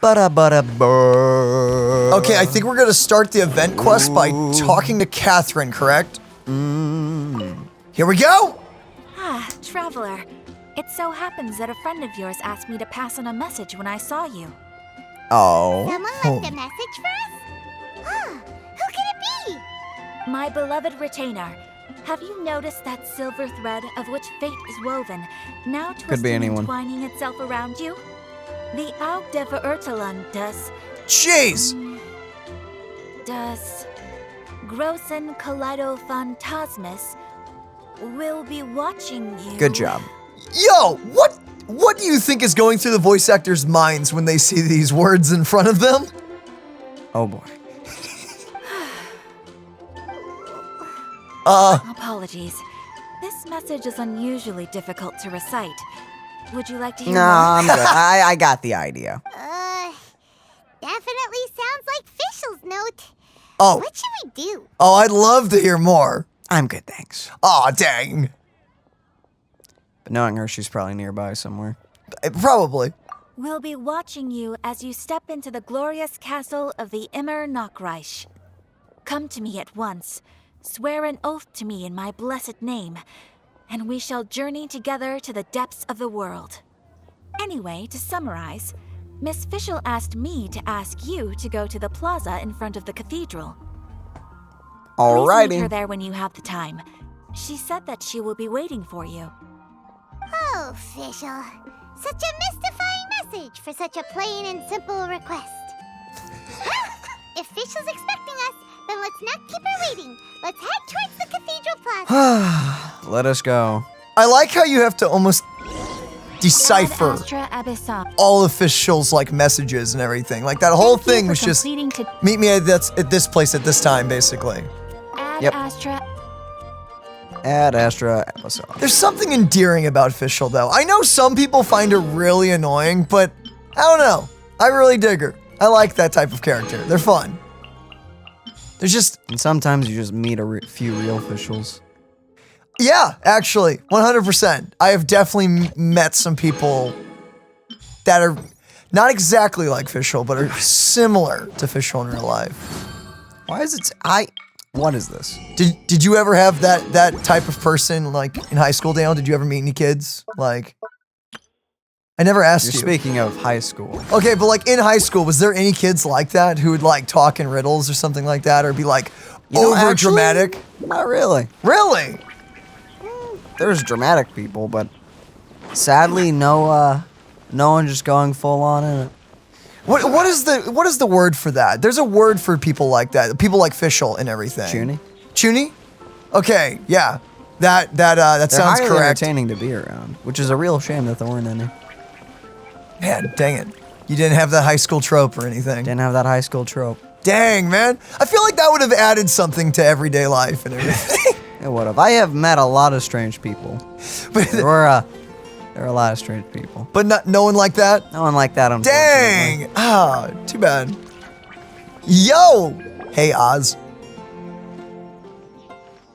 Okay, I think we're gonna start the event quest by talking to Catherine, correct? Here we go! Ah, Traveler. It so happens that a friend of yours asked me to pass on a message when I saw you. Oh. Someone left a message for us? Huh, who could it be? My beloved retainer, have you noticed that silver thread of which fate is woven, now twisting and twining itself around you? The Aug de Verurtelund does Grossen Kaleido Phantasmus will be watching you. Good job. Yo, what do you think is going through the voice actors' minds when they see these words in front of them? Oh boy. Apologies. This message is unusually difficult to recite. Would you like to hear No, more? I'm good. I got the idea. Definitely sounds like Fischl's note. Oh. What should we do? Oh, I'd love to hear more. I'm good, thanks. Aw, dang. But knowing her, she's probably nearby somewhere. Probably. We'll be watching you as you step into the glorious castle of the Immer Nachreich. Come to me at once. Swear an oath to me in my blessed name, and we shall journey together to the depths of the world. Anyway, to summarize, Miss Fischl asked me to ask you to go to the plaza in front of the cathedral. Please meet her there when you have the time. She said that she will be waiting for you. Oh, Fischl. Such a mystifying message for such a plain and simple request. Well, if Fischl's expecting us, then let's not keep her waiting. Let's head towards the cathedral plaza. Let us go. I like how you have to almost decipher all of Fischl's like messages and everything. Like that whole thing was just meet me at this place at this time, basically. Ad Astra episode. There's something endearing about Fischl, though. I know some people find her really annoying, but I don't know. I really dig her. I like that type of character. They're fun. There's just... And sometimes you just meet a few real Fischls. Yeah, actually, 100%. I have definitely met some people that are not exactly like Fischl, but are similar to Fischl in real life. Why is it... What is this? Did you ever have that type of person, like, in high school, Dale? Did you ever meet any kids? Like... I never asked you. You're speaking of high school. Okay, but like in high school, was there any kids like that who would like talk in riddles or something like that, or be like over dramatic? Not really. Really? There's dramatic people, but sadly, no one just going full on in it. What is the word for that? There's a word for people like that. People like Fischl and everything. Chuny? Chuny? Okay, yeah. That sounds They're correct. entertaining to be around, which is a real shame that there weren't any. Man, dang it. You didn't have that high school trope or anything. Didn't have that high school trope. Dang, man. I feel like that would have added something to everyday life and everything. It would have. I have met a lot of strange people. But there are a lot of strange people. But no one like that? No one like that, unfortunately. Dang! Ah, too bad. Yo! Hey, Oz.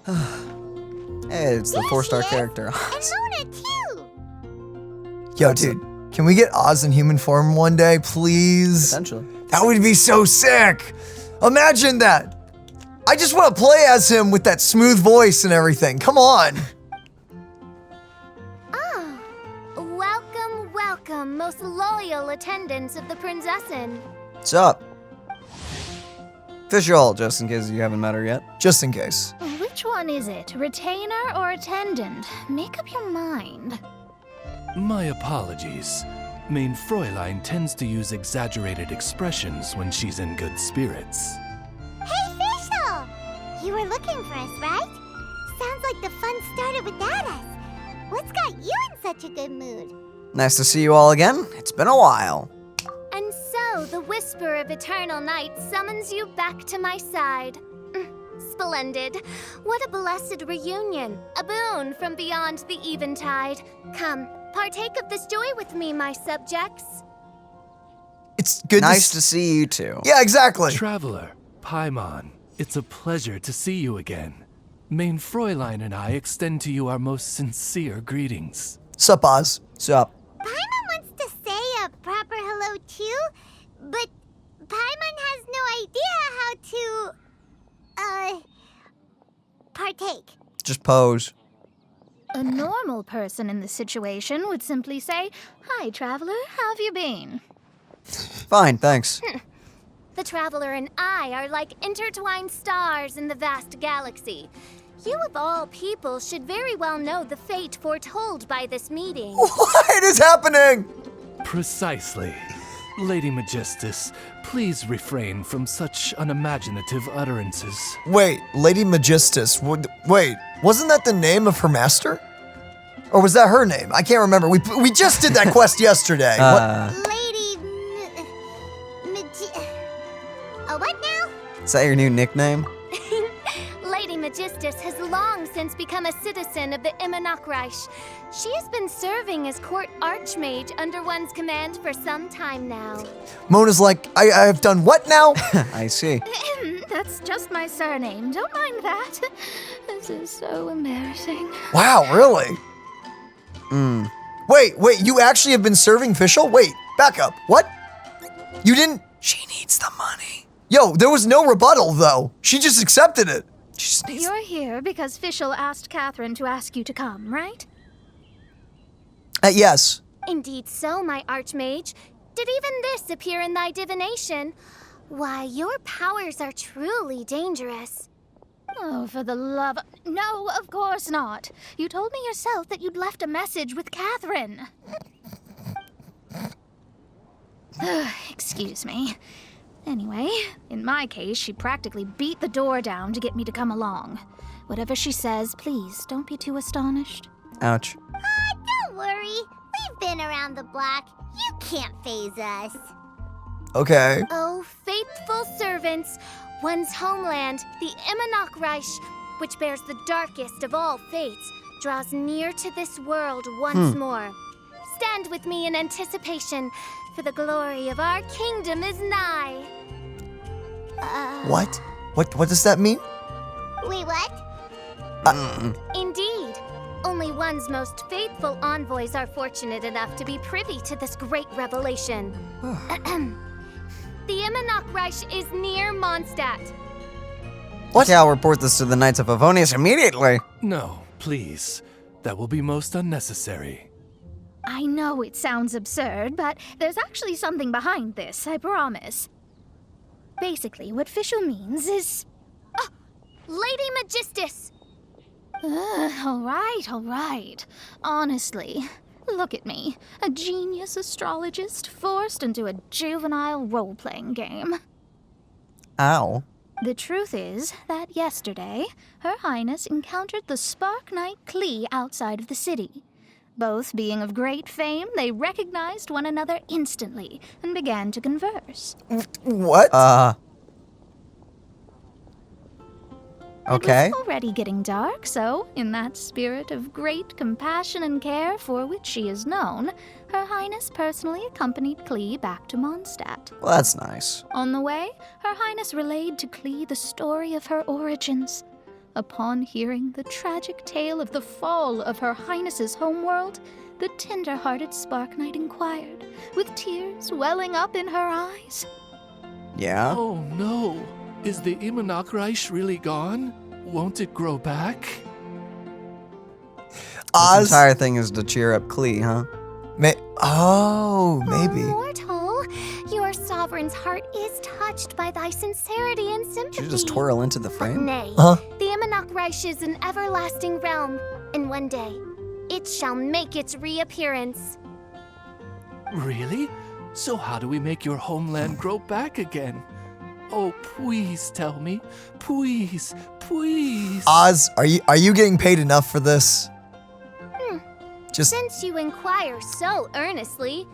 Hey, it's the 4-star character, Oz. And Mona, too! Yo, dude. Can we get Oz in human form one day, please? Potentially. That would be so sick. Imagine that. I just want to play as him with that smooth voice and everything. Come on. Oh, welcome, most loyal attendants of the Prinzessin. What's up? Fischl, just in case you haven't met her yet. Just in case. Which one is it, retainer or attendant? Make up your mind. My apologies. Mein Fräulein tends to use exaggerated expressions when she's in good spirits. Hey, Fischl! You were looking for us, right? Sounds like the fun started without us. What's got you in such a good mood? Nice to see you all again. It's been a while. And so, the whisper of eternal night summons you back to my side. Splendid. What a blessed reunion. A boon from beyond the eventide. Come, partake of this joy with me, my subjects. It's good Nice to see you too. Yeah, exactly. Traveler, Paimon, it's a pleasure to see you again. Mein Fräulein and I extend to you our most sincere greetings. Sup, Oz? Sup? Paimon wants to say a proper hello too, But Paimon has no idea how to, partake. Just pose. A normal person in this situation would simply say, "Hi, traveler, how have you been?" Fine, thanks. The traveler and I are like intertwined stars in the vast galaxy. You of all people should very well know the fate foretold by this meeting. What is happening? Precisely. Lady Magistus, please refrain from such unimaginative utterances. Wait, Lady Magistus. Wait, wasn't that the name of her master? Or was that her name? I can't remember. We just did that quest yesterday. Lady... what now? Is that your new nickname? Lady Magistus has long since become a citizen of the Imanok-Reich. She has been serving as court archmage under one's command for some time now. Mona's like, I have done what now? I see. That's just my surname. Don't mind that. This is so embarrassing. Wow, really? Wait, you actually have been serving Fischl? Wait, back up. What? You didn't? She needs the money. Yo, there was no rebuttal, though. She just accepted it. You're here because Fischl asked Catherine to ask you to come, right? Yes. Indeed so, my archmage. Did even this appear in thy divination? Why, your powers are truly dangerous. Oh, for the love of... No, of course not. You told me yourself that you'd left a message with Catherine. Excuse me. Anyway, in my case, she practically beat the door down to get me to come along. Whatever she says, please don't be too astonished. Ouch. Don't worry. We've been around the block. You can't faze us. Okay. Oh, faithful servants, one's homeland, the Imanok-Reich, which bears the darkest of all fates, draws near to this world once more. Stand with me in anticipation, for the glory of our kingdom is nigh. What? What does that mean? Wait, what? Indeed. Only one's most faithful envoys are fortunate enough to be privy to this great revelation. The Imanok-Reich is near Mondstadt. What? Okay, I'll report this to the Knights of Favonius immediately. No, please. That will be most unnecessary. I know it sounds absurd, but there's actually something behind this, I promise. Basically, what Fischl means is... Lady Magistus! All right. Honestly, look at me. A genius astrologist forced into a juvenile role-playing game. Ow. The truth is that yesterday, Her Highness encountered the Spark Knight Klee outside of the city. Both being of great fame, they recognized one another instantly and began to converse. What? Okay. It was already getting dark, so, in that spirit of great compassion and care for which she is known, Her Highness personally accompanied Klee back to Mondstadt. Well, that's nice. On the way, Her Highness relayed to Klee the story of her origins. Upon hearing the tragic tale of the fall of Her Highness's homeworld, the tender-hearted Spark Knight inquired, with tears welling up in her eyes. Yeah? Oh no! Is the Imanok-Reich really gone? Won't it grow back? This entire thing is to cheer up Klee, huh? Maybe. Oh, mortal, your sovereign's heart is touched by thy sincerity and sympathy. Should you just twirl into the frame? Nay, Huh? the Imanok-Reich is an everlasting realm, and one day, it shall make its reappearance. Really? So how do we make your homeland grow back again? Oh, please tell me. Please. Oz, are you getting paid enough for this? Just Since you inquire so earnestly,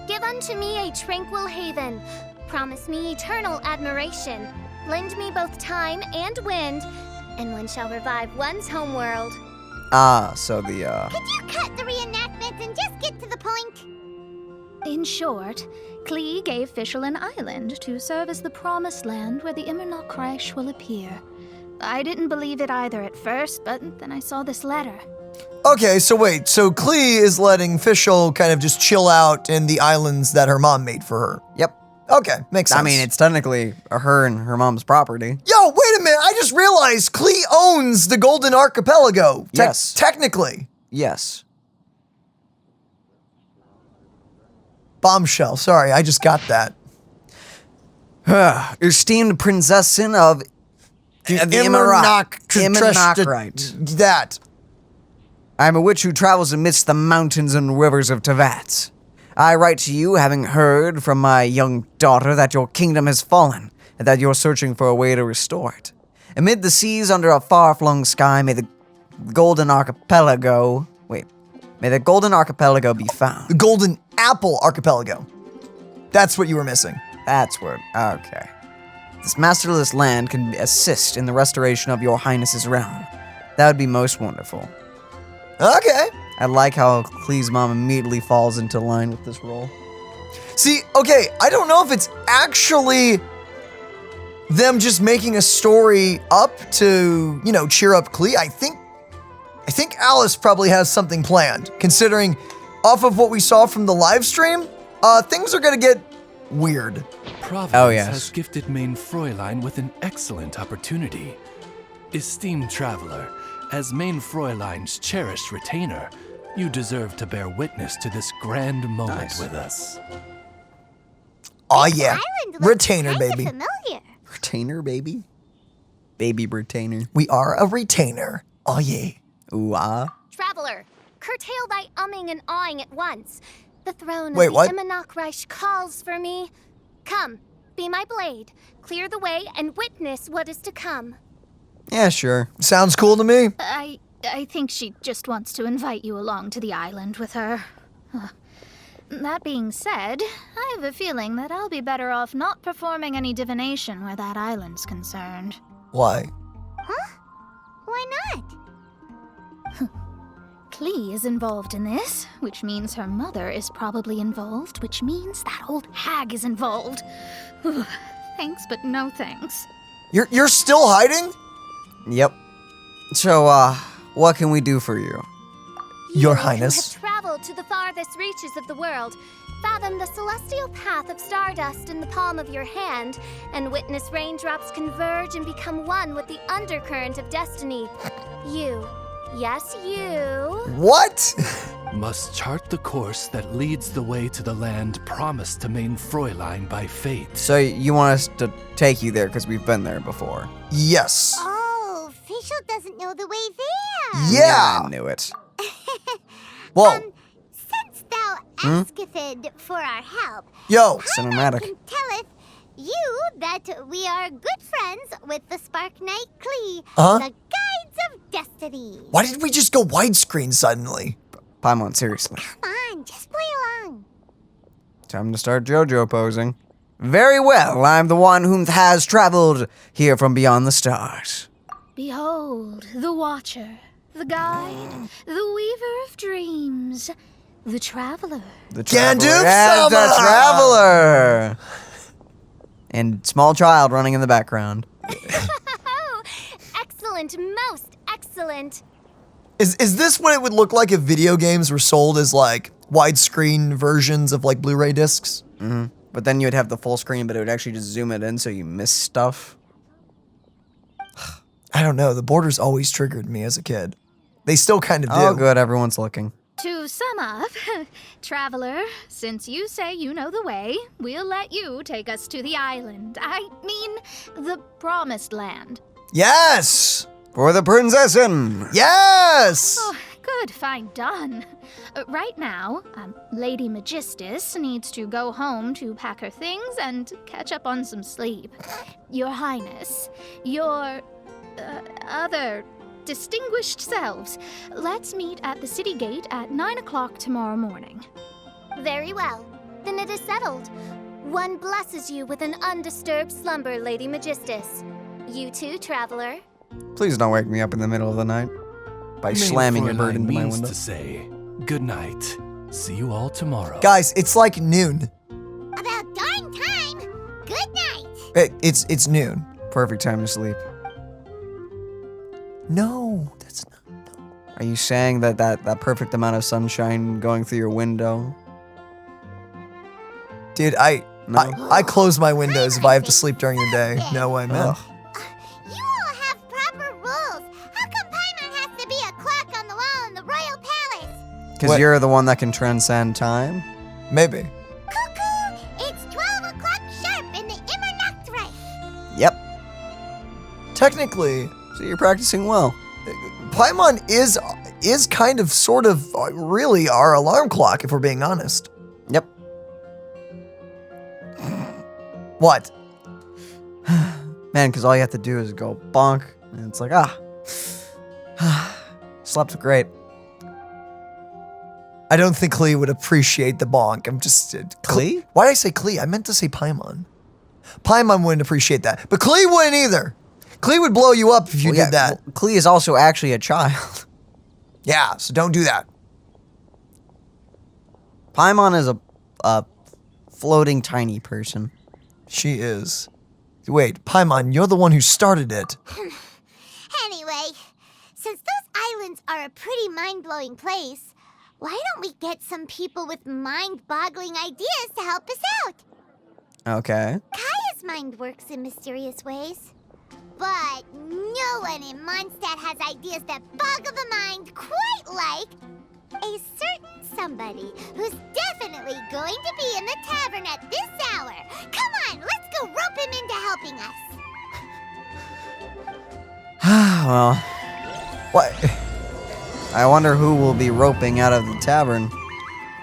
give unto me a tranquil haven. Promise me eternal admiration. Lend me both time and wind, and one shall revive one's homeworld. So the, Could you cut the reenactment and just get to the point? In short, Klee gave Fischl an island to serve as the promised land where the Imanok-Reich will appear. I didn't believe it either at first, but then I saw this letter. Okay, so wait. So Klee is letting Fischl kind of just chill out in the islands that her mom made for her. Yep. Okay, makes sense. I mean, it's technically her and her mom's property. Yo, wait a minute. I just realized Klee owns the Golden Archipelago. Yes. Technically. Yes. Bombshell. Sorry, I just got that. Esteemed princessin of the Immernock. That. I am a witch who travels amidst the mountains and rivers of Teyvat. I write to you, having heard from my young daughter that your kingdom has fallen, and that you're searching for a way to restore it. Amid the seas under a far-flung sky, may the Golden Archipelago be found. The Golden Apple Archipelago. That's what you were missing. That's where, okay. This masterless land can assist in the restoration of your highness's realm. That would be most wonderful. Okay. I like how Klee's mom immediately falls into line with this role. See, okay, I don't know if it's actually them just making a story up to, cheer up Klee. I think Alice probably has something planned, considering off of what we saw from the live stream, things are gonna get weird. Providence has gifted Main Fräulein with an excellent opportunity. Esteemed traveler, as Main Fräulein's cherished retainer, you deserve to bear witness to this grand moment with us. Oh yeah, retainer baby. Familiar. Retainer, baby? Baby retainer. We are a retainer. Oh yeah. Ooh, ah. Traveler, curtail thy umming and awing at once. The throne Wait, of what? the Immernock calls for me. Come, be my blade, clear the way, and witness what is to come. Yeah, sure. Sounds cool to me. I think she just wants to invite you along to the island with her. That being said, I have a feeling that I'll be better off not performing any divination where that island's concerned. Why? Huh? Why not? Klee is involved in this, which means her mother is probably involved, which means that old hag is involved. Thanks, but no thanks. You're still hiding? Yep. So, what can we do for you? Your You Highness. who have traveled to the farthest reaches of the world, fathom the celestial path of stardust in the palm of your hand, and witness raindrops converge and become one with the undercurrent of destiny. You, yes, you. What? Must chart the course that leads the way to the land promised to Main Fräulein by fate. So, you want us to take you there because we've been there before? Yes. Oh, Fischl doesn't know the way there. Yeah. I knew it. Whoa. Since thou asketh for our help, Yo. Cinematic. Paimon telleth you that we are good friends with the Spark Knight Klee, Uh-huh. the Guides of Destiny. Why did we just go widescreen suddenly? Paimon, seriously. Come on, just play along. Time to start JoJo posing. Very well, I'm the one whom has traveled here from beyond the stars. Behold, the Watcher, the Guide, the Weaver of Dreams, the Traveler. The Gandalf Yes, the Summer! Traveler! And small child running in the background. Oh, excellent, most excellent. Is this what it would look like if video games were sold as like widescreen versions of like Blu-ray discs? Mm-hmm. But then you would have the full screen, but it would actually just zoom it in so you miss stuff. I don't know. The borders always triggered me as a kid. They still kind of do. Oh, good, everyone's looking. To sum up, Traveler, since you say you know the way, we'll let you take us to the island. I mean, the Promised Land. Yes. For the princessin! Yes. Oh, good, fine, done. Right now, Lady Magistus needs to go home to pack her things and catch up on some sleep. Your Highness, your other distinguished selves, let's meet at the city gate at 9 o'clock tomorrow morning. Very well. Then it is settled. One blesses you with an undisturbed slumber, Lady Magistus. You too, Traveler. Please don't wake me up in the middle of the night by Main slamming your Fräulein bird into my means window. to say, good night. See you all tomorrow. Guys, it's like noon. About darn time. Good night. It's noon. Perfect time to sleep. No, that's not. Are you saying that perfect amount of sunshine going through your window? Dude, No? I close my windows if I have to sleep during the day. No way, man. Ugh. You all have proper rules. How come Paimon has to be a clock on the wall in the royal palace? Because What? you're the one that can transcend time? Maybe. Cuckoo! It's 12 o'clock sharp in the Immernachtreich. Yep. Technically, So you're practicing well. Paimon is kind of, sort of, really our alarm clock, if we're being honest. Yep. What? Man, because all you have to do is go bonk, and it's like, slept great. I don't think Klee would appreciate the bonk. I'm just... Klee? Why did I say Klee? I meant to say Paimon. Paimon wouldn't appreciate that. But Klee wouldn't either. Klee would blow you up if you did that. Well, Klee is also actually a child. Yeah, so don't do that. Paimon is a floating tiny person. She is. Wait, Paimon, you're the one who started it. Anyway, since those islands are a pretty mind-blowing place, why don't we get some people with mind-boggling ideas to help us out? Okay. Kaya's mind works in mysterious ways. But no one in Mondstadt has ideas that boggle the mind quite like a certain somebody who's definitely going to be in the tavern at this hour. Come on, let's go rope him into helping us. Well, What? I wonder who will be roping out of the tavern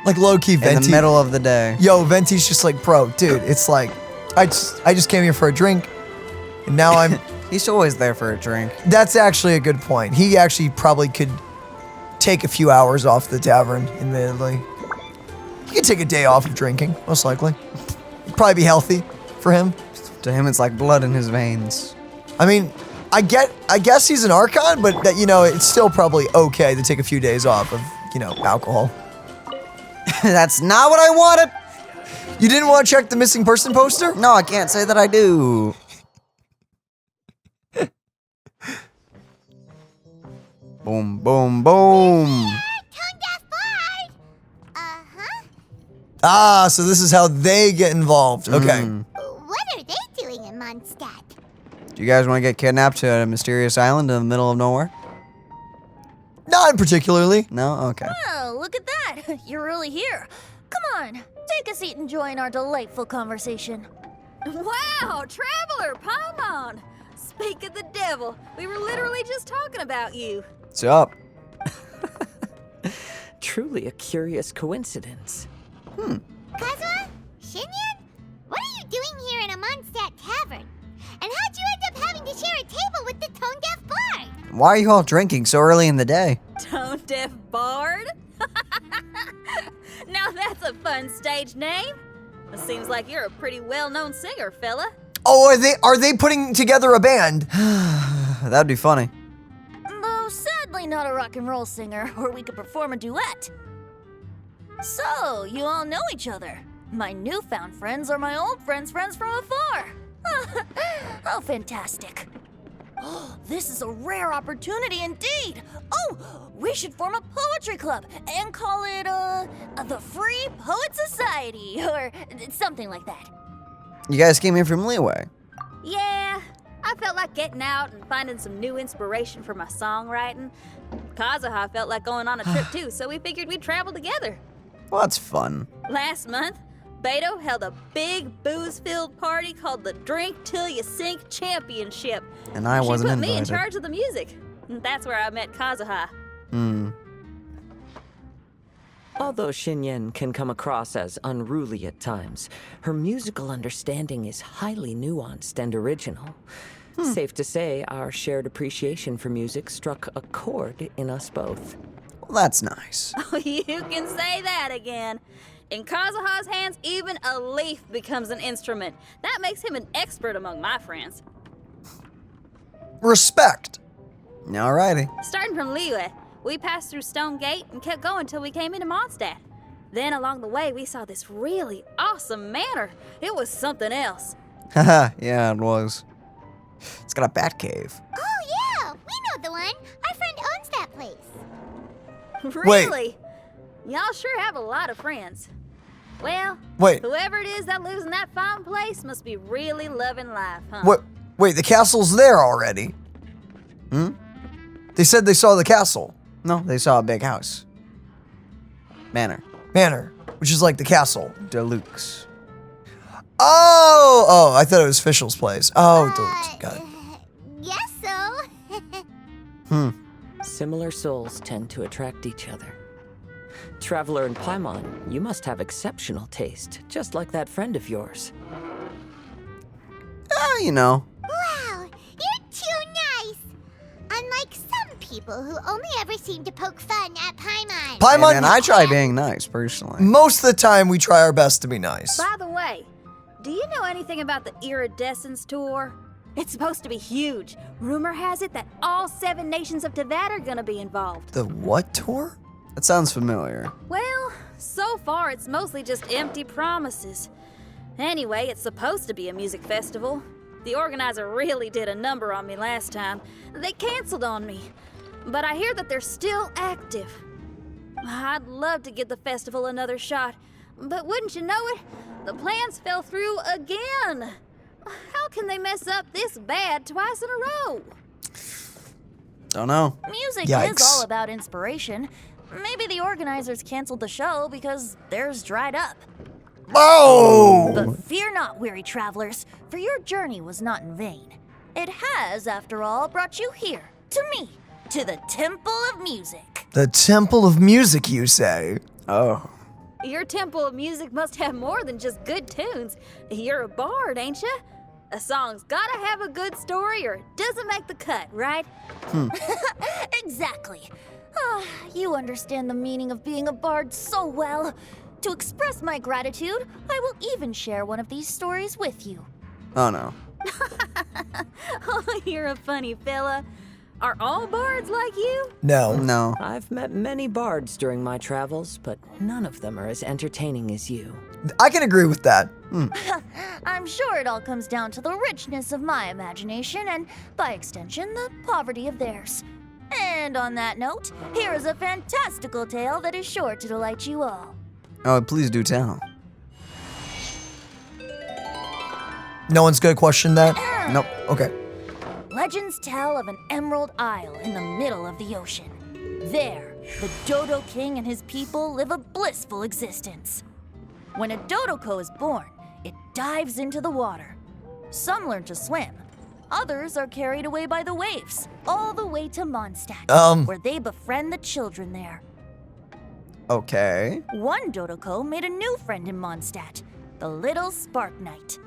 Like low-key in Venti. the middle of the day. Yo, Venti's just like, bro, dude, it's like, I just came here for a drink, and now I'm... He's always there for a drink. That's actually a good point. He actually probably could take a few hours off the tavern, admittedly. He could take a day off of drinking, most likely. It'd probably be healthy for him. To him, it's like blood in his veins. I mean, I guess he's an Archon, but that, it's still probably okay to take a few days off of, alcohol. That's not what I wanted. You didn't want to check the missing person poster? No, I can't say that I do. Boom, boom, boom. Tone-deaf bard! Uh-huh. Ah, so this is how they get involved. Okay. What are they doing in Mondstadt? Do you guys want to get kidnapped to a mysterious island in the middle of nowhere? Not particularly. No? Okay. Oh, look at that! You're really here. Come on, take a seat and join our delightful conversation. Wow, Traveler, Paimon! Speak of the devil, we were literally just talking about you. What's up? Truly a curious coincidence. Kazuha? Shinyan? What are you doing here in a Mondstadt tavern? And how'd you end up having to share a table with the tone-deaf bard? Why are you all drinking so early in the day? Tone-deaf bard? Now that's a fun stage name. It seems like you're a pretty well-known singer, fella. Oh, are they putting together a band? That'd be funny. Though sadly not a rock and roll singer, or we could perform a duet. So, you all know each other. My newfound friends are my old friends' friends from afar. Oh, fantastic. This is a rare opportunity indeed. Oh, we should form a poetry club and call it, the Free Poet Society, or something like that. You guys came here from Leeway. Yeah, I felt like getting out and finding some new inspiration for my songwriting. Kazuha felt like going on a trip too, so we figured we'd travel together. Well, that's fun. Last month, Beto held a big booze-filled party called the Drink Till You Sink Championship. And I wasn't She put me in invited. charge of the music. And that's where I met Kazuha. Although Shinyan can come across as unruly at times, her musical understanding is highly nuanced and original. Safe to say, our shared appreciation for music struck a chord in us both. Well, that's nice. You can say that again. In Kazuha's hands, even a leaf becomes an instrument. That makes him an expert among my friends. Respect. Alrighty. Starting from Liyue, we passed through Stone Gate and kept going till we came into Mondstadt. Then along the way, we saw this really awesome manor. It was something else. Haha, yeah, it was. It's got a bat cave. Oh, yeah, we know the one. Our friend owns that place. Really? Y'all sure have a lot of friends. Well, Wait. whoever it is that lives in that fine place must be really loving life, huh? What? Wait, the castle's there already. They said they saw the castle. No, they saw a big house. Manor. Manor, which is like the castle. Deluxe. Oh, I thought it was Fischl's place. Oh, God. Yes, so. Similar souls tend to attract each other. Traveler and Paimon, you must have exceptional taste, just like that friend of yours. You know. Wow, you're too nice. Unlike some people who only ever seem to poke fun at Paimon. Paimon, And I try being nice, personally. most of the time we try our best to be nice. By the way, do you know anything about the Iridescence tour? It's supposed to be huge. Rumor has it that all 7 nations of Teyvat are gonna be involved. The what tour? That sounds familiar. Well, so far it's mostly just empty promises. Anyway, it's supposed to be a music festival. The organizer really did a number on me last time. They canceled on me. But I hear that they're still active. I'd love to give the festival another shot. But wouldn't you know it, the plans fell through again. How can they mess up this bad twice in a row? Don't know. Music Yikes. is all about inspiration. Maybe the organizers canceled the show because theirs dried up. Oh! But fear not, weary travelers, for your journey was not in vain. It has, after all, brought you here, to me, to the Temple of Music. The Temple of Music, you say? Oh. Your Temple of Music must have more than just good tunes. You're a bard, ain't ya? A song's gotta have a good story or it doesn't make the cut, right? Exactly. You understand the meaning of being a bard so well. To express my gratitude, I will even share one of these stories with you. Oh, no. Oh, you're a funny fella. Are all bards like you? No. No. I've met many bards during my travels, but none of them are as entertaining as you. I can agree with that. I'm sure it all comes down to the richness of my imagination and, by extension, the poverty of theirs. And on that note, here is a fantastical tale that is sure to delight you all. Oh, please do tell. No one's gonna question that? Nope. Okay. Legends tell of an emerald isle in the middle of the ocean. There, the Dodo King and his people live a blissful existence. When a Dodoko is born, it dives into the water. Some learn to swim. Others are carried away by the waves, all the way to Mondstadt, where they befriend the children there. Okay. One Dodoko made a new friend in Mondstadt, the little Spark Knight.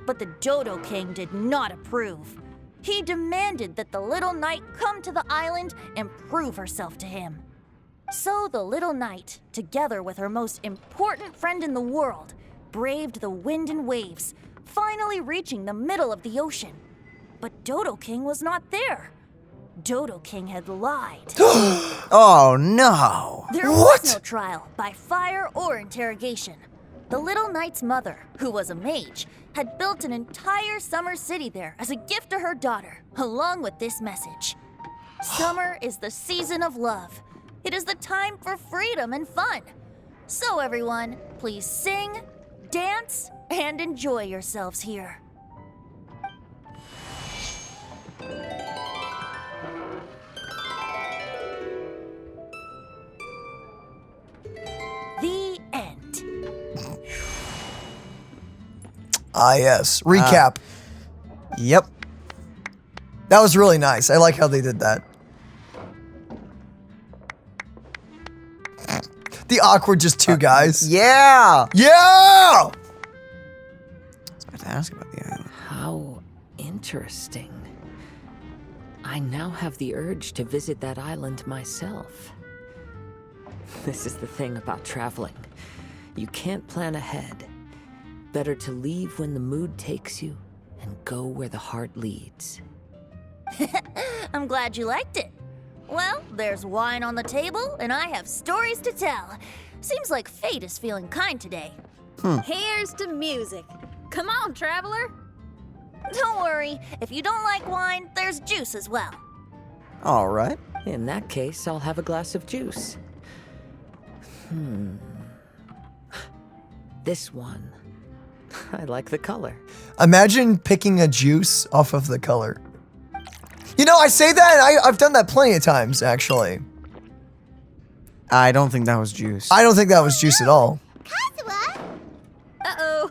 But the Dodo King did not approve. He demanded that the little knight come to the island and prove herself to him. So the little knight, together with her most important friend in the world, braved the wind and waves, finally reaching the middle of the ocean. But Dodo King was not there. Dodo King had lied. Oh, no. There was no trial by fire or interrogation. The little knight's mother, who was a mage, had built an entire summer city there as a gift to her daughter, along with this message. Summer is the season of love. It is the time for freedom and fun. So everyone, please sing, dance, and enjoy yourselves here. The end. Ah, yes. Recap. Yep. That was really nice. I like how they did that. The awkward just two guys. Yeah. Yeah! I was about to ask about the island. How interesting. I now have the urge to visit that island myself. This is the thing about traveling. You can't plan ahead. Better to leave when the mood takes you and go where the heart leads. I'm glad you liked it. Well, there's wine on the table, and I have stories to tell. Seems like fate is feeling kind today. Here's to music. Come on, traveler. Don't worry, if you don't like wine, there's juice as well. All right. In that case, I'll have a glass of juice. This one. I like the color. Imagine picking a juice off of the color. You know, I say that, and I've done that plenty of times, actually. I don't think that was juice. I don't think that was juice at all. Uh-oh,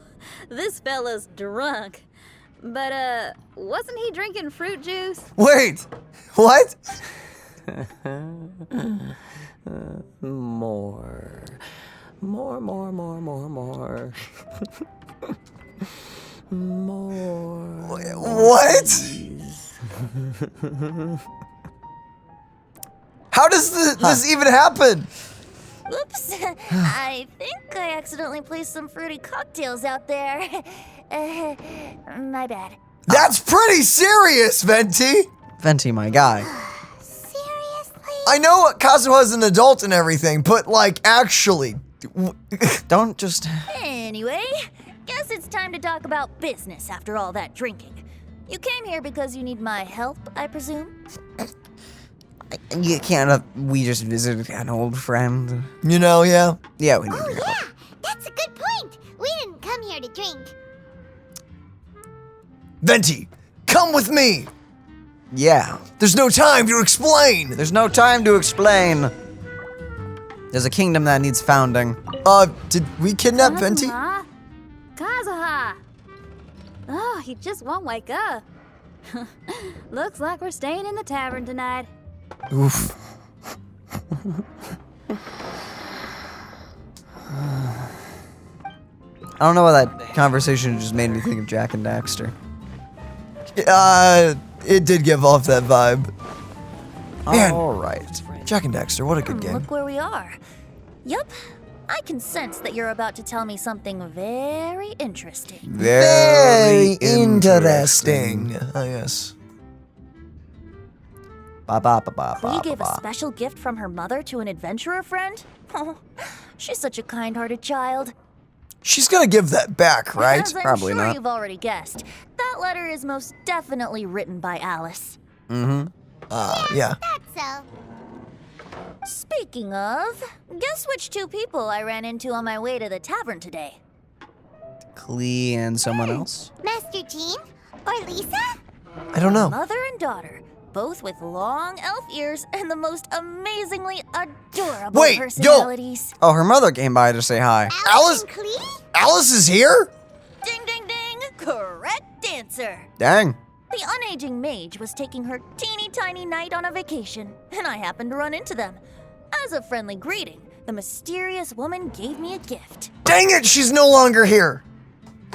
this fella's drunk. But, wasn't he drinking fruit juice? Wait, what? More. More. More. What? How does this even happen? Oops, I think I accidentally placed some fruity cocktails out there. My bad. That's pretty serious, Venti. Venti, my guy. Seriously? I know Kazuha's an adult and everything, but like, actually. Don't just... Anyway, guess it's time to talk about business after all that drinking. You came here because you need my help, I presume? You can't... we just visited an old friend. You know, yeah. Yeah, we need Oh, your help. yeah, that's a good point. We didn't come here to drink. Venti, come with me. Yeah. There's no time to explain. There's no time to explain. There's a kingdom that needs founding. Did we kidnap Venti? Kazuha! Oh, he just won't wake up. Looks like we're staying in the tavern tonight. Oof. I don't know why that conversation just made me think of Jack and Daxter. It did give off that vibe. Man. All right. Jack and Daxter, what a good game. Look where we are. Yup, I can sense that you're about to tell me something very interesting. Very interesting. Oh, yes. Klee gave a special gift from her mother to an adventurer friend? Oh, she's such a kind-hearted child. She's gonna give that back, right? As I'm Probably sure not. you've already guessed, that letter is most definitely written by Alice. Mm-hmm. Yeah. That's so. Speaking of, guess which two people I ran into on my way to the tavern today? Klee and someone else? Master Jean? Or Lisa? I don't know. Mother and daughter, both with long elf ears and the most amazingly adorable Wait, yo! personalities. Oh, her mother came by to say hi. Alice? And Klee? Alice is here? Ding, ding, ding! Correct answer. Dang. The unaging mage was taking her teeny tiny knight on a vacation, and I happened to run into them. As a friendly greeting, the mysterious woman gave me a gift. Dang it, she's no longer here.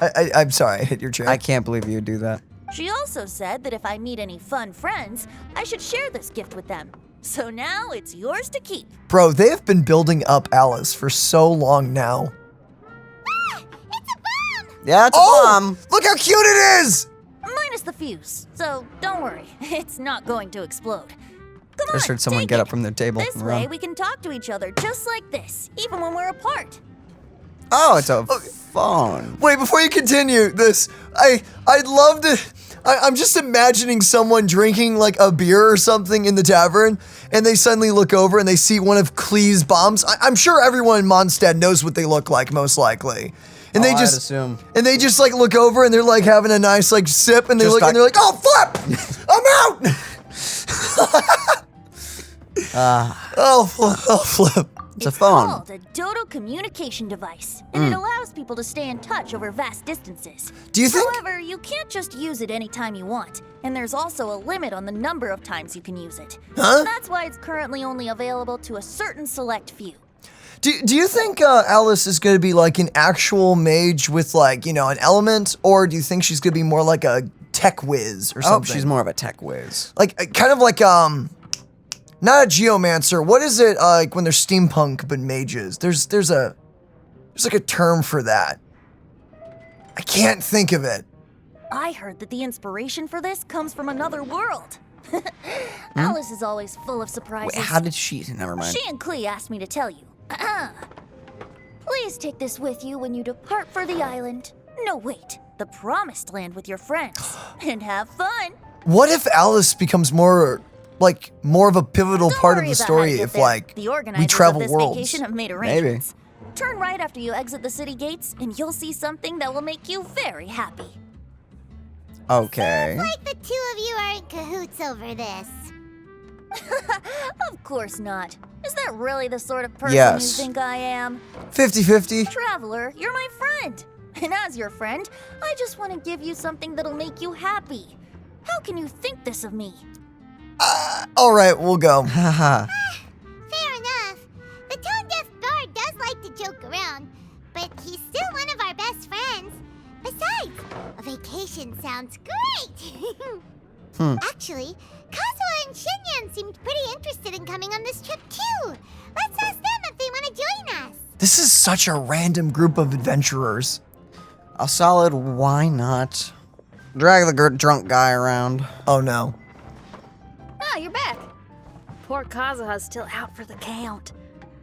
I'm sorry, I hit your chair. I can't believe you would do that. She also said that if I meet any fun friends, I should share this gift with them. So now it's yours to keep. Bro, they have been building up Alice for so long now. It's a bomb! Yeah, it's a bomb. Look how cute it is! Minus the fuse, so don't worry, it's not going to explode. Come I just on, heard someone take get it. up from their table This and way run. we can talk to each other just like this, even when we're apart. Oh, it's a phone. Wait, before you continue this, I'd love to. I'm just imagining someone drinking like a beer or something in the tavern, and they suddenly look over and they see one of Klee's bombs. I'm sure everyone in Mondstadt knows what they look like, most likely. And they I'd just assume. and they just like look over and they're like having a nice like sip, and they Just look and they're like, "Oh, flip! I'm out!" Oh, flip. It's a phone. Called a Dodo communication device, and it allows people to stay in touch over vast distances. Do you think? However, you can't just use it anytime you want, and there's also a limit on the number of times you can use it. Huh? That's why it's currently only available to a certain select few. Do you think Alice is going to be like an actual mage with like, you know, an element, or do you think she's going to be more like a tech whiz or Oh, something? she's more of a tech whiz. Like kind of like not a geomancer. What is it like when they're steampunk but mages? There's like a term for that. I can't think of it. I heard that the inspiration for this comes from another world. Alice is always full of surprises. Wait, how did she? Never mind. She and Klee asked me to tell you. Please take this with you when you depart for the island. No, wait, the promised land with your friends. And have fun. What if Alice becomes more like more of a pivotal Don't part of worry the about how story to get if there. like the we organizers travel of this worlds. vacation have made Maybe. arrangements. Turn right after you exit the city gates, and you'll see something that will make you very happy. Okay. Like the two of you are in cahoots over this. Of course not. Is that really the sort of person Yes. you think I am? 50-50. Traveler, you're my friend. And as your friend, I just want to give you something that'll make you happy. How can you think this of me? All right, we'll go. Haha. Fair enough. The tone-deaf bard does like to joke around, but he's still one of our best friends. Besides, a vacation sounds great. Actually, Kazuha and Shinyan seemed pretty interested in coming on this trip too. Let's ask them if they want to join us. This is such a random group of adventurers. A solid why not? Drag the drunk guy around. Oh no. Ah, you're back. Poor Kazuha's still out for the count.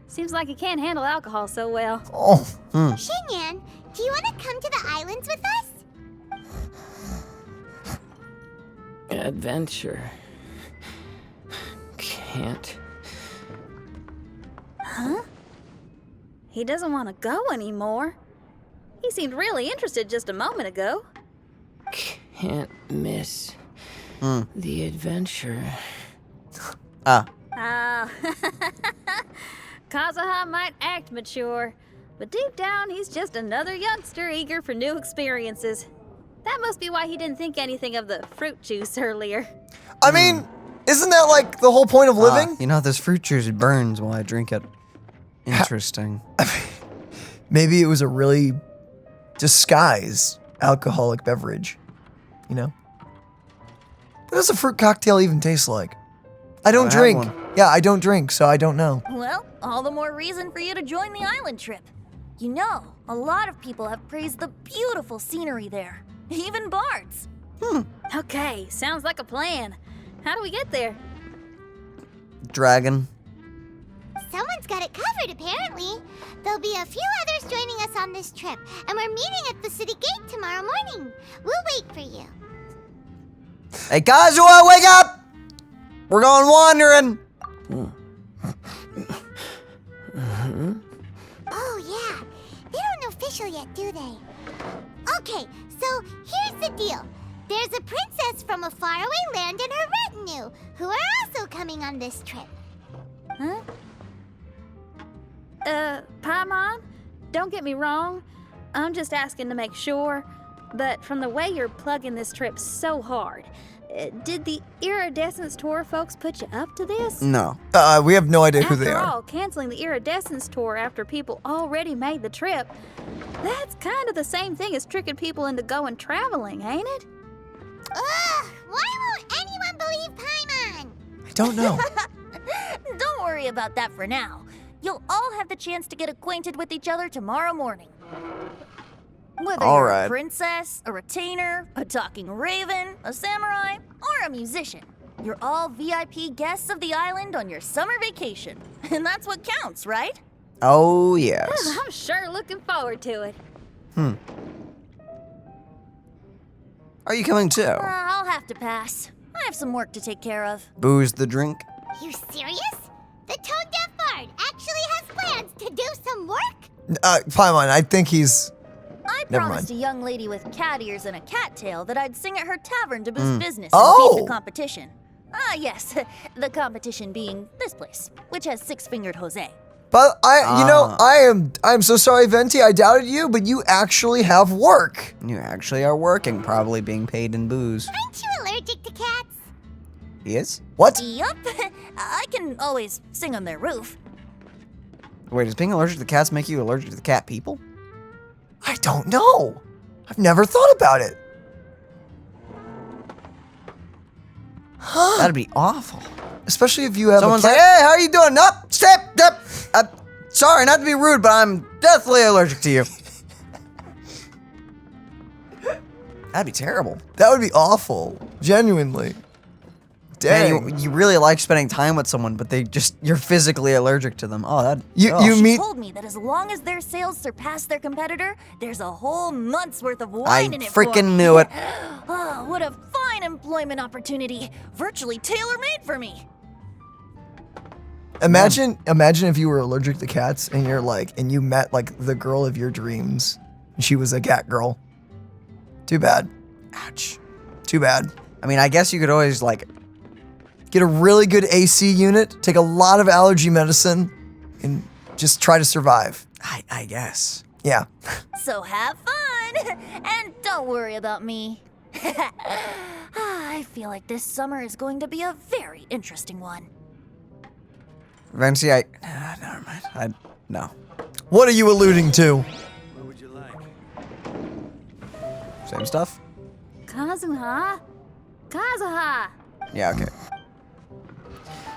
Seems like he can't handle alcohol so well. Oh. Shinyan, do you want to come to the islands with us? Adventure. Can't. Huh? He doesn't want to go anymore. He seemed really interested just a moment ago. Can't miss the adventure. Kazuha might act mature, but deep down he's just another youngster eager for new experiences. That must be why he didn't think anything of the fruit juice earlier. I mean, isn't that like the whole point of living? You know, this fruit juice burns while I drink it. Interesting. Maybe it was a really disguised alcoholic beverage, you know? What does a fruit cocktail even taste like? I don't I have drink. one. Yeah, I don't drink, so I don't know. Well, all the more reason for you to join the island trip. You know, a lot of people have praised the beautiful scenery there. Even bards. Okay, sounds like a plan. How do we get there? Dragon. Someone's got it covered, apparently. There'll be a few others joining us on this trip, and we're meeting at the city gate tomorrow morning. We'll wait for you. Hey, Kazuha, wake up! We're going wandering. Oh, yeah. They don't know official yet, do they? Okay, so here's the deal. There's a princess from a faraway land and her retinue, who are also coming on this trip. Huh? Paimon, don't get me wrong. I'm just asking to make sure. But from the way you're plugging this trip so hard, did the Iridescence Tour folks put you up to this? No. We have no idea who they After are. all, canceling the Iridescence Tour after people already made the trip, that's kind of the same thing as tricking people into going traveling, ain't it? Ugh, why won't anyone believe Paimon? I don't know. Don't worry about that for now. You'll all have the chance to get acquainted with each other tomorrow morning. Whether All you're right. a princess, a retainer, a talking raven, a samurai, or a musician, you're all VIP guests of the island on your summer vacation. And that's what counts, right? Oh, yes. I'm sure looking forward to it. Are you coming too? I'll have to pass. I have some work to take care of. Booze the drink? You serious? The tone-deaf bard actually has plans to do some work? Paimon, I think he's... I Never promised mind. a young lady with cat ears and a cat tail that I'd sing at her tavern to boost business and Oh! beat the competition. Ah, yes, the competition being this place, which has six-fingered Jose. But I'm so sorry, Venti, I doubted you, but you actually have work. You actually are working, probably being paid in booze. Aren't you allergic to cats? He is? What? Yup, I can always sing on their roof. Wait, does being allergic to cats make you allergic to the cat people? I don't know. I've never thought about it. That'd be awful. Especially if you have Someone's a like, cat. hey, how are you doing? Up, step, up. Sorry, not to be rude, but I'm deathly allergic to you. That'd be terrible. That would be awful. Genuinely. Dang. Man, you really like spending time with someone, but you're physically allergic to them. Oh, that. You She meet... told me that as long as their sales surpass their competitor, there's a whole month's worth of I wine in it for freaking me. knew it. Oh, what a fine fine employment opportunity, virtually tailor-made for me. Imagine if you were allergic to cats and and you met like the girl of your dreams. And she was a cat girl. Too bad. Ouch. Too bad. I mean, I guess you could always like get a really good AC unit, take a lot of allergy medicine, and just try to survive. I guess. Yeah. So have fun, and don't worry about me. I feel like this summer is going to be a very interesting one. Vency, never mind. No. What are you alluding to? What would you like? Same stuff? Kazuha? Kazuha! Yeah, okay.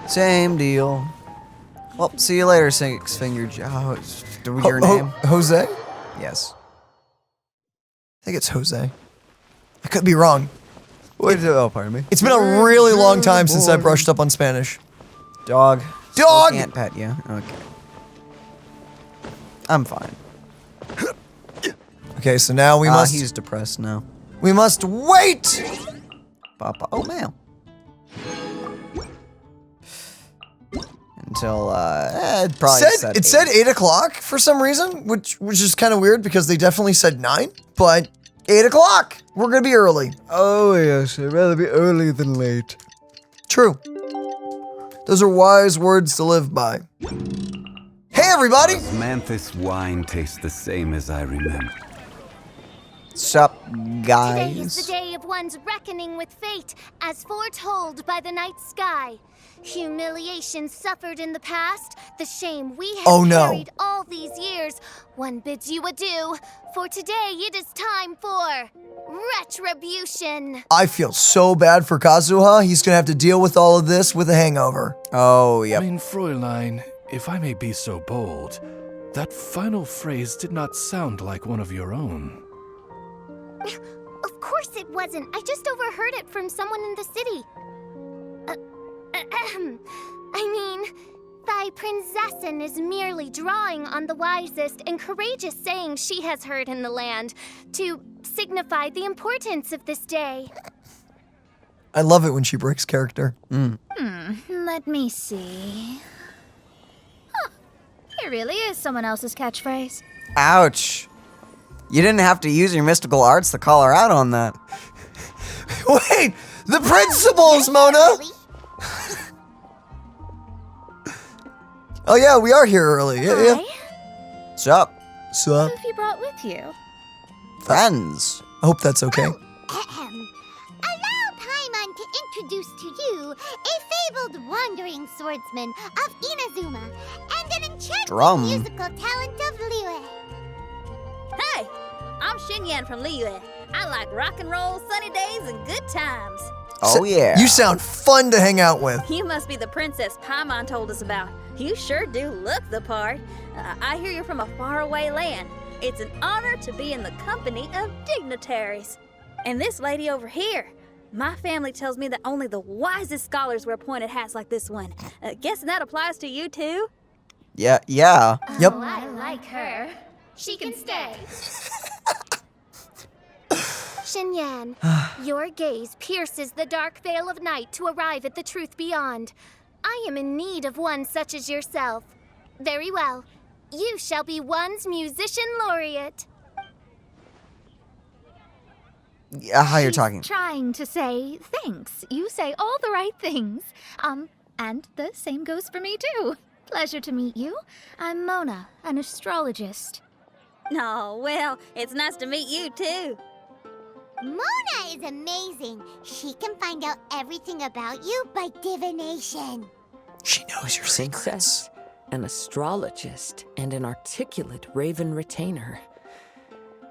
Same deal. Well, see you later, Six Finger Joe. Your name? Jose? Yes. I think it's Jose. I could be wrong. Oh, pardon me. It's been a really long time since I brushed up on Spanish. Dog. Dog! Still can't pet you. Okay. I'm fine. Okay, so now we must... He's depressed now. We must wait! Papa. Oh, mail. Until, it probably it said 8 o'clock for some reason, which is kind of weird because they definitely said 9, but 8 o'clock. We're gonna be early. Oh, yes. I'd rather be early than late. True. Those are wise words to live by. Hey, everybody! Does Manthis wine taste the same as I remember? Sup, guys? Today is the day of one's reckoning with fate, as foretold by the night sky. Humiliation suffered in the past, the shame we have carried all these years. One bids you adieu, for today it is time for retribution. I feel so bad for Kazuha. He's gonna have to deal with all of this with a hangover. Oh, yep. Mein Fräulein, if I may be so bold, that final phrase did not sound like one of your own. Of course it wasn't. I just overheard it from someone in the city. I mean, thy prinzessin is merely drawing on the wisest and courageous saying she has heard in the land to signify the importance of this day. I love it when she breaks character. Let me see. Huh. It really is someone else's catchphrase. Ouch. You didn't have to use your mystical arts to call her out on that. Wait! The principles, Mona! Oh yeah, we are here early. Yeah. Sup? Sup? Who have you brought with you? Friends. I hope that's okay. Allow Paimon to introduce to you a fabled wandering swordsman of Inazuma and an enchanting musical talent of Liyue. Hey, I'm Xinyan from Liyue. I like rock and roll, sunny days, and good times. Oh, yeah. You sound fun to hang out with. You must be the princess Paimon told us about. You sure do look the part. I hear you're from a faraway land. It's an honor to be in the company of dignitaries. And this lady over here, my family tells me that only the wisest scholars wear pointed hats like this one. Guessing that applies to you too? Yeah. Yep. Oh, I like her. She can stay. Xinyan, your gaze pierces the dark veil of night to arrive at the truth beyond. I am in need of one such as yourself. Very well. You shall be one's musician laureate. How you're talking? Trying to say thanks. You say all the right things. And the same goes for me too. Pleasure to meet you. I'm Mona, an astrologist. Oh, well, it's nice to meet you too. Mona is amazing. She can find out everything about you by divination. She knows your secrets. Princess, an astrologist, and an articulate raven retainer.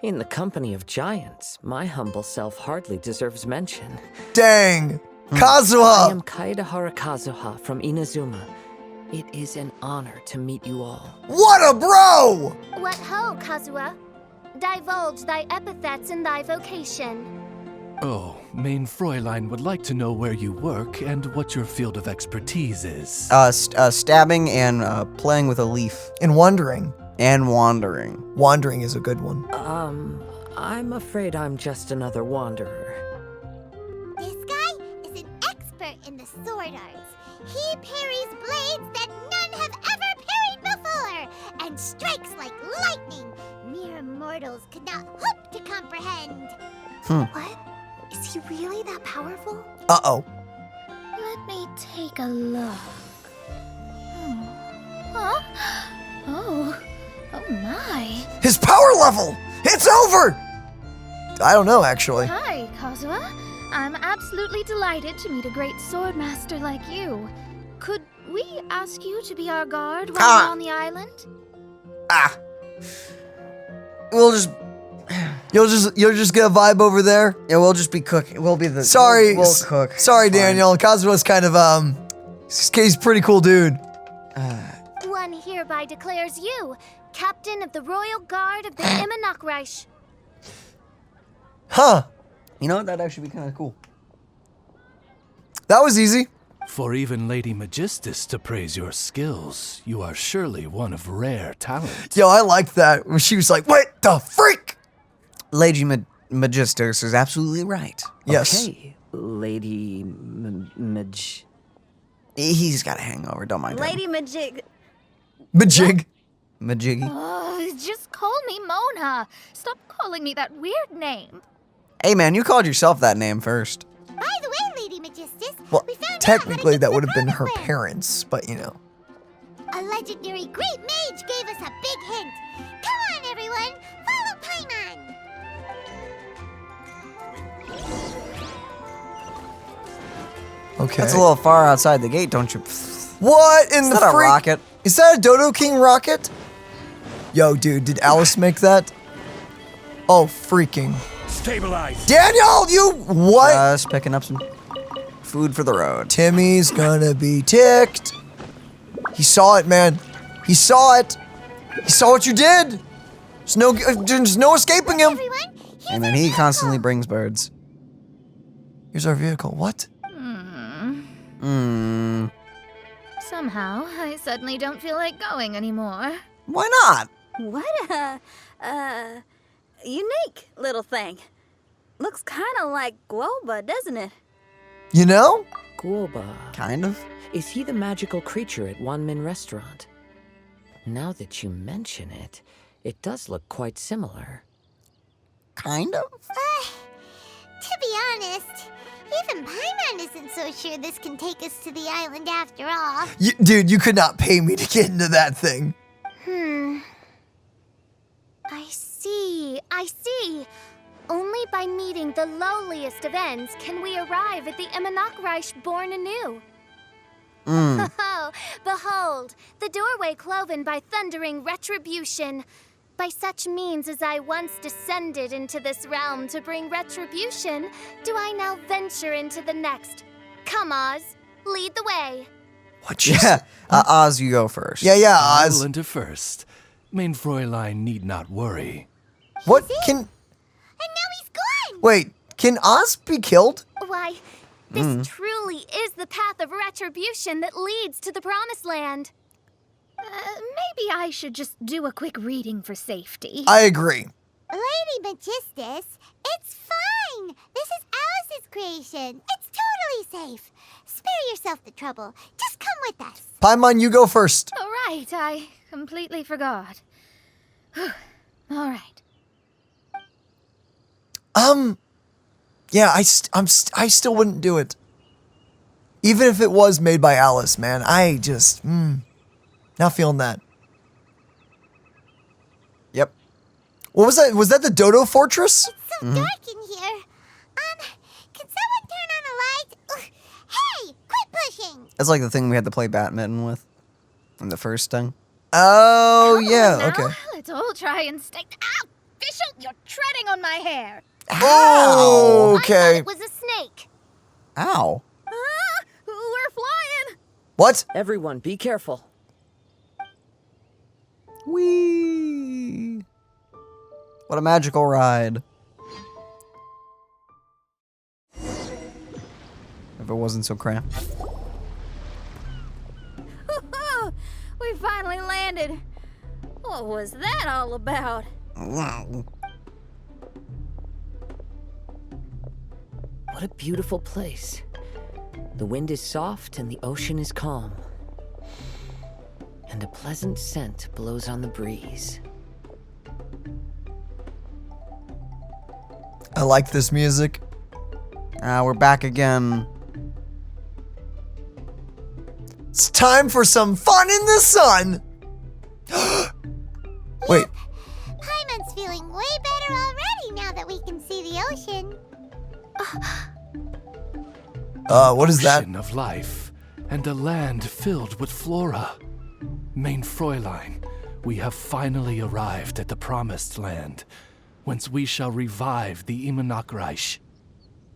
In the company of giants, my humble self hardly deserves mention. Dang! I Kazuha! am Kaedehara Kazuha from Inazuma. It is an honor to meet you all. What a bro! What ho, Kazuha? Divulge thy epithets and thy vocation. Oh, Mein Fräulein would like to know where you work and what your field of expertise is. Stabbing and playing with a leaf. And wandering. And wandering. Wandering is a good one. I'm afraid I'm just another wanderer. This What? Is he really that powerful? Uh-oh. Let me take a look. Huh? Oh my. His power level! It's over! I don't know, actually. Hi, Kazuha. I'm absolutely delighted to meet a great sword master like you. Could we ask you to be our guard while we're on the island? We'll just... You'll just get a vibe over there? Yeah, we'll just be cooking. We'll be the... Sorry. We'll cook. Sorry, It's fine. Daniel. Kazuha's kind of, he's a pretty cool dude. One hereby declares you Captain of the Royal Guard of the Imanakreich. Huh. You know what? That'd actually be kind of cool. That was easy. For even Lady Magistus to praise your skills, you are surely one of rare talent. Yo, I liked that. When she was like, what the freak? Lady Magistus is absolutely right. Yes. Okay, Lady He's got a hangover. Don't mind him. Lady Majig. Majig. Majiggy. Oh, just call me Mona. Stop calling me that weird name. Hey, man, you called yourself that name first. By the way, Lady Magistus, Well, we found technically, out that how would to have get been to her the promised parents, but you know. land. A legendary great mage gave us a big hint. Come on, everyone. Follow Paimon. Okay. That's a little far outside the gate, don't you? What in Is the that a freak? rocket? Is that a Dodo King rocket? Yo, dude, did Alice make that? Oh, freaking. Stabilize. Daniel, you what? Just picking up some food for the road. Timmy's gonna be ticked. He saw it, man. He saw it. He saw what you did. There's no escaping him. Everyone, here's And then our he vehicle. constantly brings birds. Here's our vehicle. What? Somehow, I suddenly don't feel like going anymore. Why not? What a, unique little thing. Looks kind of like Guoba, doesn't it? You know? Guoba. Kind of. Is he the magical creature at Wanmin Restaurant? Now that you mention it, it does look quite similar. Kind of? To be honest, even Paimon isn't so sure this can take us to the island after all. Dude, you could not pay me to get into that thing. I see. Only by meeting the lowliest of ends can we arrive at the Imanakreich born anew. Oh, behold, the doorway cloven by thundering retribution. By such means as I once descended into this realm to bring retribution, do I now venture into the next. Come, Oz, lead the way. What you Yeah. Oz, you go first. Yeah, I will Oz. enter first. Main Fräulein need not worry. What can... And now he's gone! Wait, can Oz be killed? Why, this truly is the path of retribution that leads to the Promised Land. Maybe I should just do a quick reading for safety. I agree. Lady Magistus, it's fine. This is Alice's creation. It's totally safe. Spare yourself the trouble. Just come with us. Paimon, you go first. All right, I completely forgot. All right. Yeah, I still wouldn't do it. Even if it was made by Alice, man. I just, not feeling that. Yep. What was that? Was that the Dodo Fortress? It's so dark in here. Can someone turn on a light? Ugh. Hey, quit pushing. That's like the thing we had to play badminton with in the first thing. Oh, yeah, Now, okay. let's all try and stay. Ow! Bishop, you're treading on my hair. Oh, I thought okay. it was a snake. Ow. We're flying! What? Everyone, be careful. Whee! What a magical ride. If it wasn't so cramped. We finally landed. What was that all about? What a beautiful place. The wind is soft and the ocean is calm. And a pleasant scent blows on the breeze. I like this music. We're back again. It's time for some fun in the sun. Wait. Paimon's feeling way better already now that we can see the ocean. What is that? Ocean of life, and a land filled with flora. Main Fräulein, we have finally arrived at the Promised Land, whence we shall revive the Immernachtreich.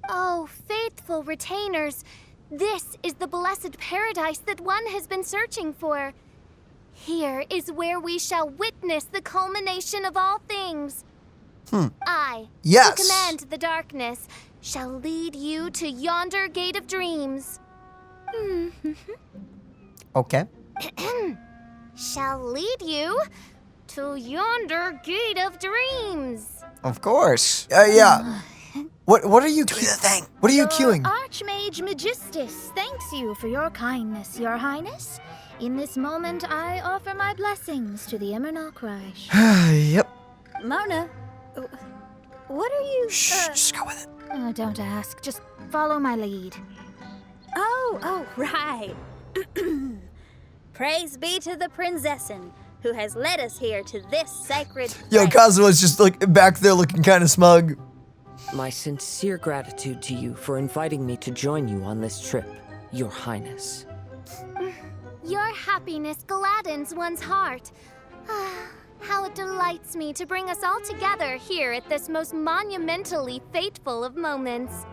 Oh, faithful retainers, this is the blessed paradise that one has been searching for. Here is where we shall witness the culmination of all things. I, Yes. who command the darkness, shall lead you to yonder gate of dreams. Okay. Shall lead you to yonder gate of dreams. Of course. Yeah. What are you? Do the thing. What are you queuing? Archmage Magistus thanks you for your kindness, Your Highness. In this moment, I offer my blessings to the Immernachtreich. Yep. Mona, what are you... Shh, just go with it. Oh, don't ask. Just follow my lead. Oh, right. Praise be to the Prinzessin, who has led us here to this sacred Yo, place. Kazuha's just like back there looking kind of smug. My sincere gratitude to you for inviting me to join you on this trip, Your Highness. Your happiness gladdens one's heart. How it delights me to bring us all together here at this most monumentally fateful of moments.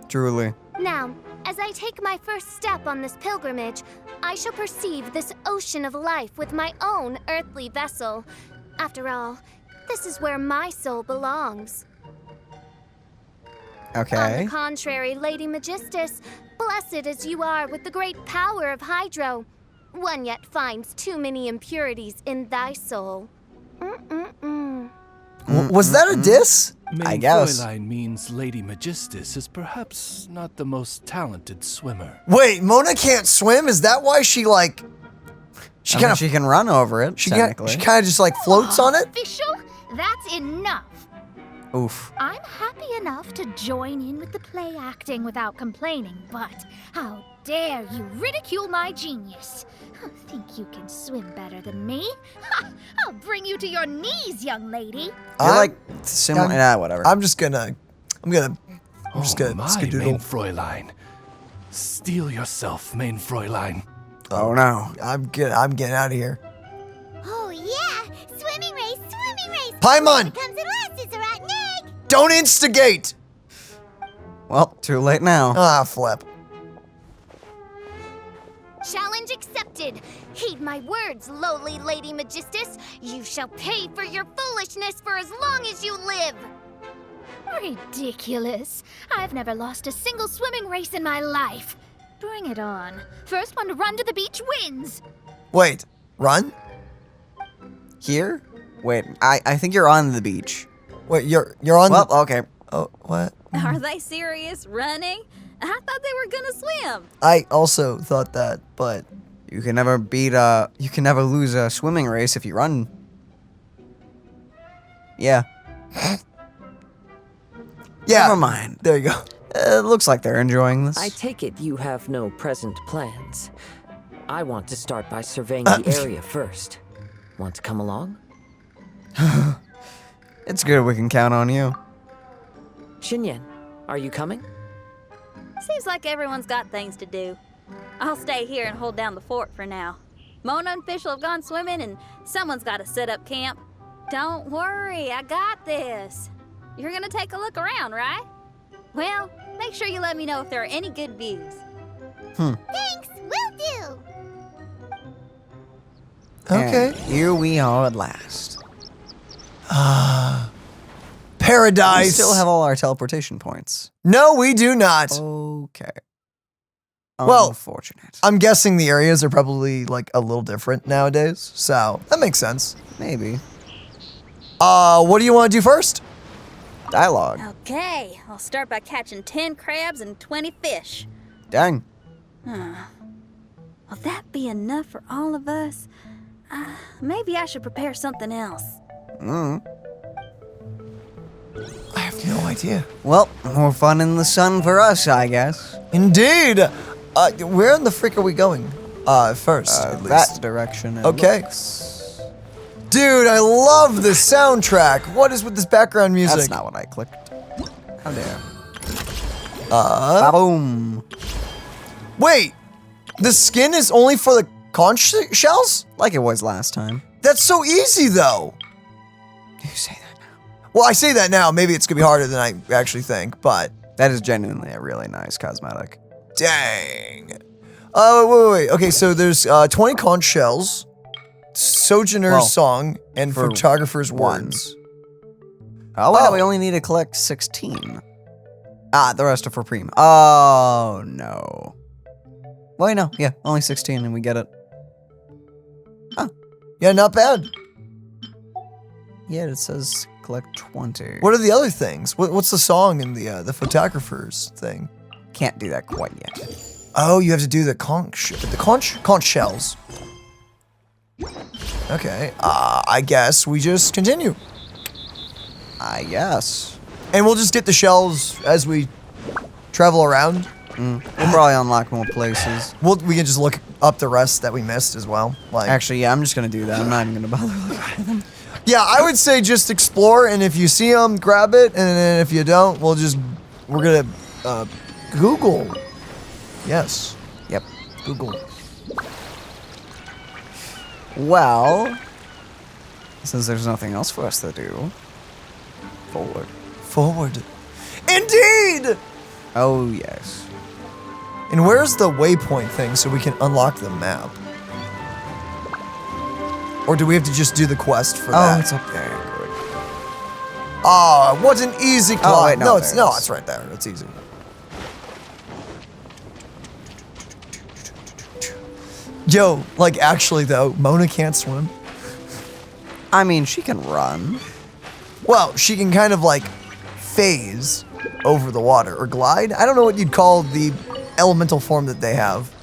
Truly. Now, as I take my first step on this pilgrimage, I shall perceive this ocean of life with my own earthly vessel. After all, this is where my soul belongs. On Okay. the contrary, Lady Magistus, blessed as you are with the great power of Hydro, one yet finds too many impurities in thy soul. Was that a diss? Main I guess. Fräulein means Lady Magistus is perhaps not the most talented swimmer. Wait, Mona can't swim? Is that why she like? She kind of she can run over it. she technically. kind of just like floats on it. Official? That's enough. Oof. I'm happy enough to join in with the play acting without complaining, but how dare you ridicule my genius? Think you can swim better than me? Ha! I'll bring you to your knees, young lady. You're like similar. Whatever. I'm just gonna My skedoodle. Main Fräulein. Steel yourself, Main Fräulein. Oh no. I'm getting out of here. Oh yeah! Swimming race! Paimon! Whoever comes in last is a rotten egg! Don't instigate. Well, too late now. Ah, flip. Challenge accepted. Heed my words, lowly Lady Magistus. You shall pay for your foolishness for as long as you live. Ridiculous. I've never lost a single swimming race in my life. Bring it on. First one to run to the beach wins. Wait, run? Here? Wait, I think you're on the beach. Wait, you're on. Well, okay. Oh, what? Are they serious? Running? I thought they were gonna swim. I also thought that, but You can never lose a swimming race if you run. Yeah. yeah. Never mind. There you go. It looks like they're enjoying this. I take it you have no present plans. I want to start by surveying the area first. Want to come along? It's good we can count on you. Xinyan, are you coming? Seems like everyone's got things to do. I'll stay here and hold down the fort for now. Mona and Fischl have gone swimming, and someone's got to set up camp. Don't worry, I got this. You're gonna take a look around, right? Well, make sure you let me know if there are any good views. Thanks, will do! Okay. And here we are at last. Paradise. We still have all our teleportation points. No, we do not. Okay. Well, Unfortunate. I'm guessing the areas are probably like a little different nowadays, so that makes sense. Maybe. What do you want to do first? Dialogue. Okay, I'll start by catching 10 crabs and 20 fish. Dang. Will that be enough for all of us? Maybe I should prepare something else. I have No idea. Well, more fun in the sun for us, I guess. Indeed. Where in the frick are we going? First, at least. That direction. It Okay. looks. Dude, I love the soundtrack. What is with this background music? That's not what I clicked. How dare. Ba-boom. Wait, the skin is only for the conch shells? Like it was last time. That's so easy, though. You say that now. Well, I say that now. Maybe it's gonna be harder than I actually think, but That is genuinely a really nice cosmetic. dang. Oh, wait. Okay, so there's 20 conch shells, Sojourner's Well, song, and for photographer's one. words. Oh, wow, Oh. we only need to collect 16. Ah, the rest are for Preem. Oh, no. Wait, no. Yeah, only 16 and we get it. Yeah, not bad. Yeah, it says collect 20. What are the other things? What's the song in the photographer's thing? Can't do that quite yet. Oh, you have to do the conch shells. Okay, I guess we just continue. I guess. And we'll just get the shells as we travel around. We'll probably unlock more places. We can just look up the rest that we missed as well. Like, Actually, yeah, I'm just gonna do that. I'm not even gonna bother looking at them. yeah, I would say just explore, and if you see them, grab it, and then if you don't, we're gonna Google. Yes. Yep. Google. Well, since there's nothing else for us to do, forward. Forward. Indeed! Oh, yes. And where's the waypoint thing so we can unlock the map? Or do we have to just do the quest for that? Oh, it's up there. Good. Oh, what an easy climb. Oh, wait, no, it's there it is. it's right there. It's easy. Yo, like actually though, Mona can't swim. I mean, she can run. Well, she can kind of like phase over the water or glide. I don't know what you'd call the elemental form that they have.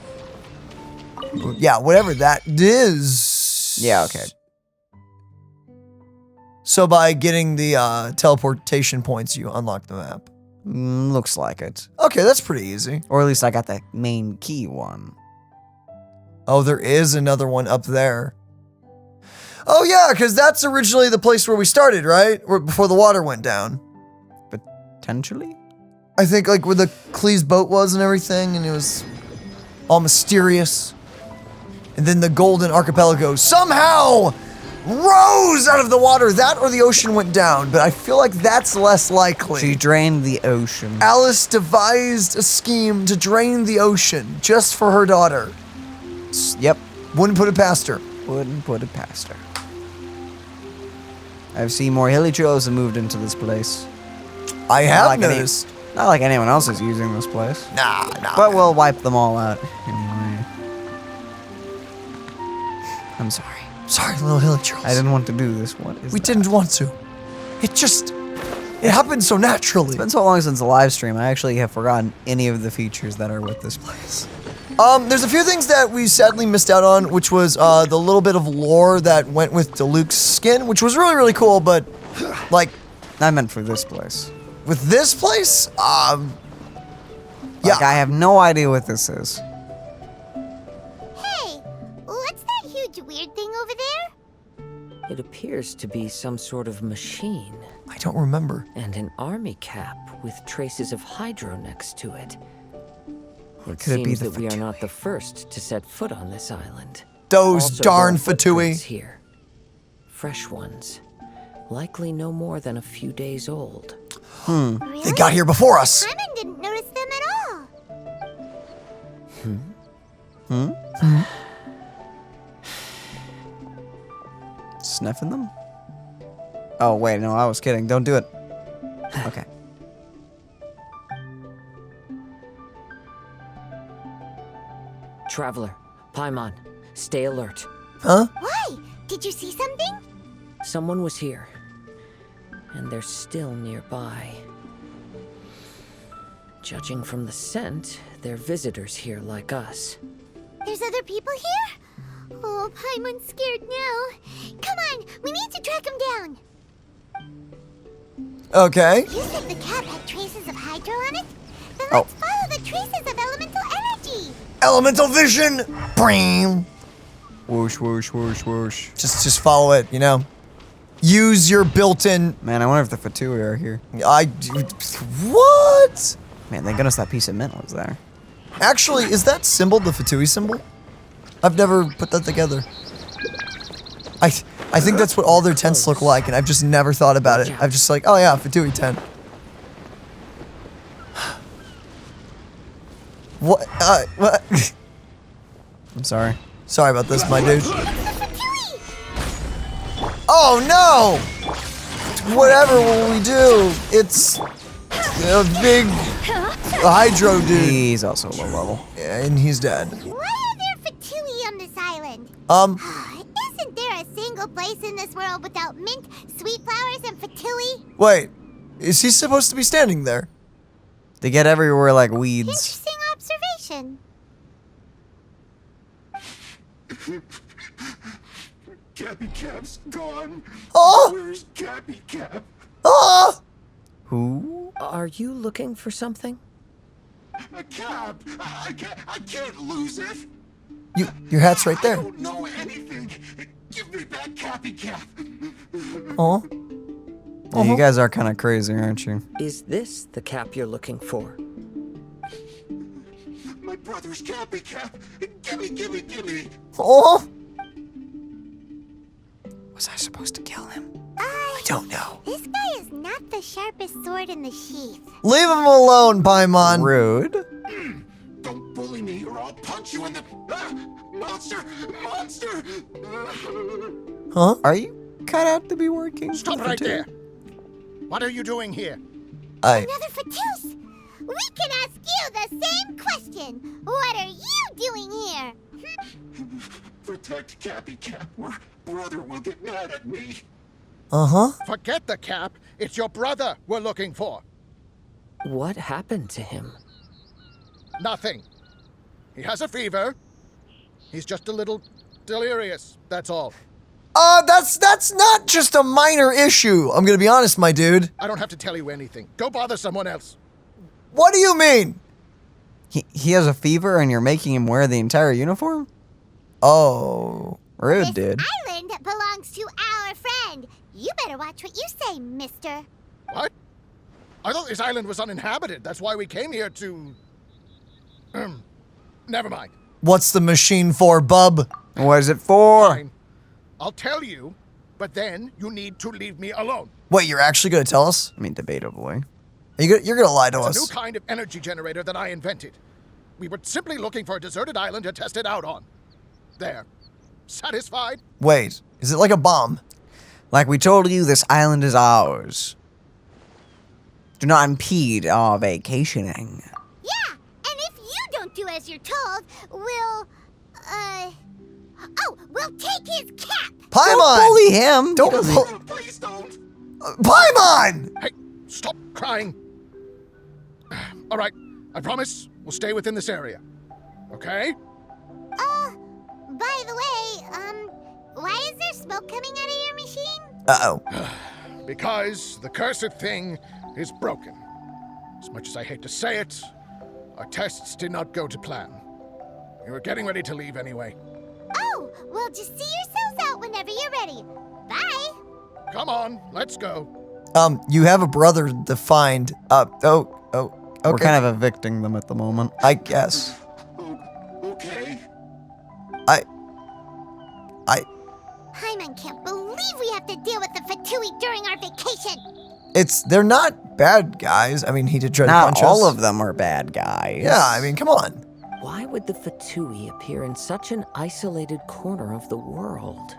Yeah, whatever that is. Yeah, okay. So by getting the teleportation points, you unlock the map. Looks like it. Okay, that's pretty easy. Or at least I got the main key one. Oh, there is another one up there. Oh yeah, because that's originally the place where we started, right? Before the water went down. Potentially? I think like where the Klee's boat was and everything, and it was all mysterious. And then the Golden Archipelago somehow rose out of the water. That or the ocean went down, but I feel like that's less likely. She drained the ocean. Alice devised a scheme to drain the ocean just for her daughter. Yep. Wouldn't put it past her. Wouldn't put it past her. I've seen more hilichurls have moved into this place. I Not have like noticed. Not like anyone else is using this place. Nah. But we'll wipe them all out anyway. I'm sorry. Sorry, little hilichurls. I didn't want to do this. What is We that? didn't want to. It happened so naturally. It's been so long since the live stream, I actually have forgotten any of the features that are with this place. There's a few things that we sadly missed out on, which was the little bit of lore that went with Diluc's skin, which was really, really cool, but like I meant for this place. with this place, Like, yeah. I have no idea what this is. Hey, what's that huge weird thing over there? It appears to be some sort of machine, I don't remember. and an army cap with traces of hydro next to it. It could it be seems the that we are not Fatui? the first to set foot on this island. Those Also, darn there are footprints Fatui. here. Fresh ones. Likely no more than a few days old. Really? They got here before us. Paimon didn't notice them at all. Sniffing them? Oh, wait, no, I was kidding. Don't do it. Okay. Traveler, Paimon, stay alert. Huh? Why? Did you see something? Someone was here, and they're still nearby. Judging from the scent, they're visitors here like us. There's other people here? Oh, Paimon's scared now. Come on, we need to track him down. Okay. You said the cap had traces of hydro on it? Then let's follow the traces of elemental energy. Elemental vision. Bring. Whoosh, whoosh, whoosh, whoosh. Just follow it. You know. Use your built-in. Man, I wonder if the Fatui are here. What? Man, thank goodness that piece of mint was there. Actually, is that symbol the Fatui symbol? I've never put that together. I think that's what all their tents look like, and I've just never thought about it. I've just like, oh yeah, Fatui tent. What? What? I'm sorry. Sorry about this, my dude. Oh no! Whatever will we do? It's a big hydro dude. He's also low level. Yeah, and he's dead. Why are there Fatui on this island? Isn't there a single place in this world without mint, sweet flowers, and Fatui? Wait, is he supposed to be standing there? They get everywhere like weeds. Interesting observation. Cappy Cap's gone. Oh! Where's Cappy Cap? Oh! Who? Are you looking for something? A cap. I can't lose it. Your hat's right there. I don't know anything. Give me back Cappy Cap. Oh. Yeah, you guys are kind of crazy, aren't you? Is this the cap you're looking for? My brother's Cappy Cap. Gimme. Oh. Was I supposed to kill him? I don't know. This guy is not the sharpest sword in the sheath. Leave him alone, Paimon. Rude. Don't bully me or I'll punch you in the... Monster! Huh? Are you cut out to be working? Stop right there. What are you doing here? Another Fatus! We can ask you the same question. What are you doing here? Protect Cappy Cap or brother will get mad at me. Uh-huh. Forget the cap. It's your brother we're looking for. What happened to him? Nothing. He has a fever. He's just a little delirious, that's all. That's not just a minor issue. I'm gonna be honest, my dude. I don't have to tell you anything. Go bother someone else. What do you mean? He has a fever and you're making him wear the entire uniform? Oh. Rude, This dude. island belongs to our friend. You better watch what you say, mister. What? I thought this island was uninhabited. That's why we came here to... Never mind. What's the machine for, bub? What is it for? Fine. I'll tell you, but then you need to leave me alone. Wait, you're actually gonna tell us? I mean, debatably. You're gonna lie to It's us. a new kind of energy generator that I invented. We were simply looking for a deserted island to test it out on. There. Satisfied? Wait, is it like a bomb? Like we told you, this island is ours. Do not impede our vacationing. Yeah, and if you don't do as you're told, we'll take his cap. Paimon! Don't bully him. Don't Please don't. Paimon! Hey, stop crying. All right, I promise we'll stay within this area. Okay? By the way, why is there smoke coming out of your machine? Uh-oh. Because the cursed thing is broken. As much as I hate to say it, our tests did not go to plan. We were getting ready to leave anyway. Oh, well, just see yourselves out whenever you're ready. Bye. Come on, let's go. You have a brother to find. Okay. We're kind of evicting them at the moment. I guess. Okay. Paimon can't believe we have to deal with the Fatui during our vacation. They're not bad guys. I mean, he did try to punch Not all us. of them are bad guys. Yeah, I mean, come on. Why would the Fatui appear in such an isolated corner of the world?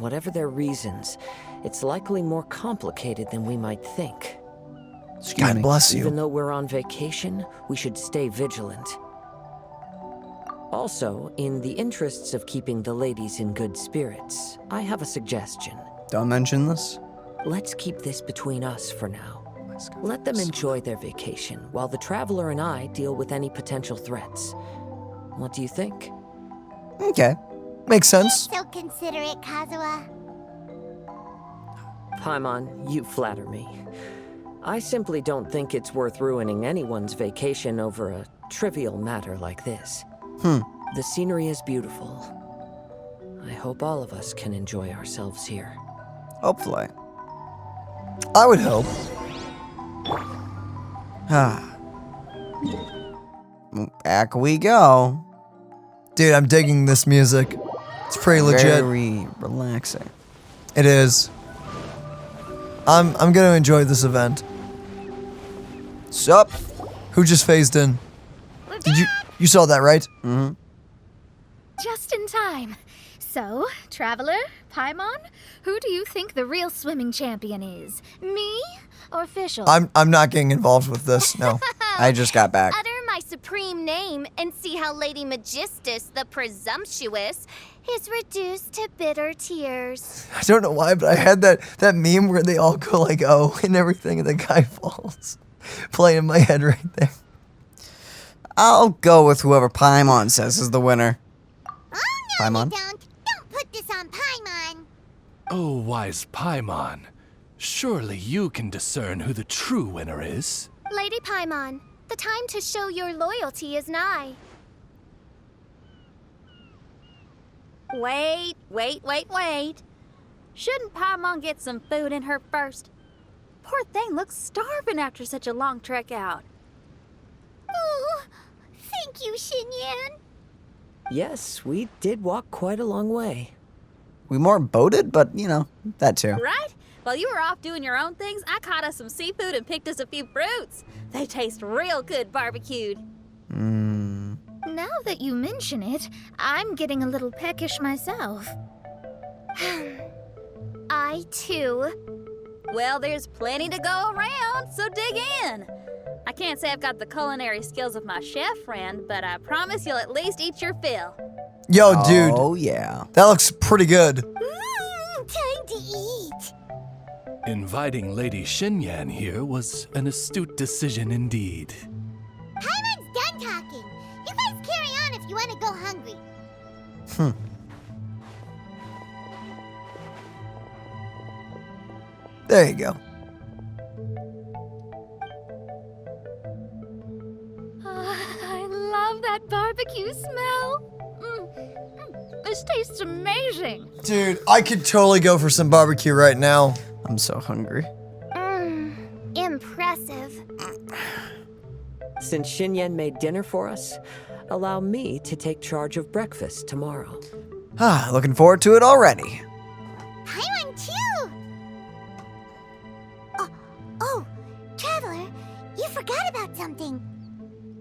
Whatever their reasons, it's likely more complicated than we might think. God bless Even you. though we're on vacation, we should stay vigilant. Also, in the interests of keeping the ladies in good spirits, I have a suggestion. Don't mention this. Let's keep this between us for now. Let them enjoy their vacation, while the Traveler and I deal with any potential threats. What do you think? Okay. Makes sense. So considerate, Kazuha. Paimon, you flatter me. I simply don't think it's worth ruining anyone's vacation over a trivial matter like this. The scenery is beautiful. I hope all of us can enjoy ourselves here. Hopefully. I would hope. Back we go. Dude, I'm digging this music. It's pretty legit. Very relaxing. It is. I'm gonna enjoy this event. Sup? Who just phased in? Did you saw that, right? Mm-hmm. Just in time. So, Traveler, Paimon, who do you think the real swimming champion is? Me or Fischl? I'm not getting involved with this, no. I just got back. Utter my supreme name and see how Lady Magistus, the presumptuous, is reduced to bitter tears. I don't know why, but I had that meme where they all go like, oh, and everything, and the guy falls. Playing in my head right there. I'll go with whoever Paimon says is the winner. Oh, no, Paimon? you don't put this on Paimon. Oh, wise Paimon. Surely you can discern who the true winner is. Lady Paimon, the time to show your loyalty is nigh. Wait. Shouldn't Paimon get some food in her first? Poor thing looks starving after such a long trek out. Oh, thank you, Xinyan. Yes, we did walk quite a long way. We more boated, but, you know, that too. Right? While you were off doing your own things, I caught us some seafood and picked us a few fruits. They taste real good barbecued. Now that you mention it, I'm getting a little peckish myself. I, too. Well, there's plenty to go around, so dig in. I can't say I've got the culinary skills of my chef friend, but I promise you'll at least eat your fill. Yo, dude. Oh, yeah. That looks pretty good. Time to eat. Inviting Lady Xinyan here was an astute decision indeed. Paimon's done talking. You guys carry on if you want to go hungry. There you go. I love that barbecue smell. This tastes amazing. Dude, I could totally go for some barbecue right now. I'm so hungry. Impressive. Since Xinyan made dinner for us, allow me to take charge of breakfast tomorrow. Looking forward to it already. Paimon too. Oh, Traveler, you forgot about something.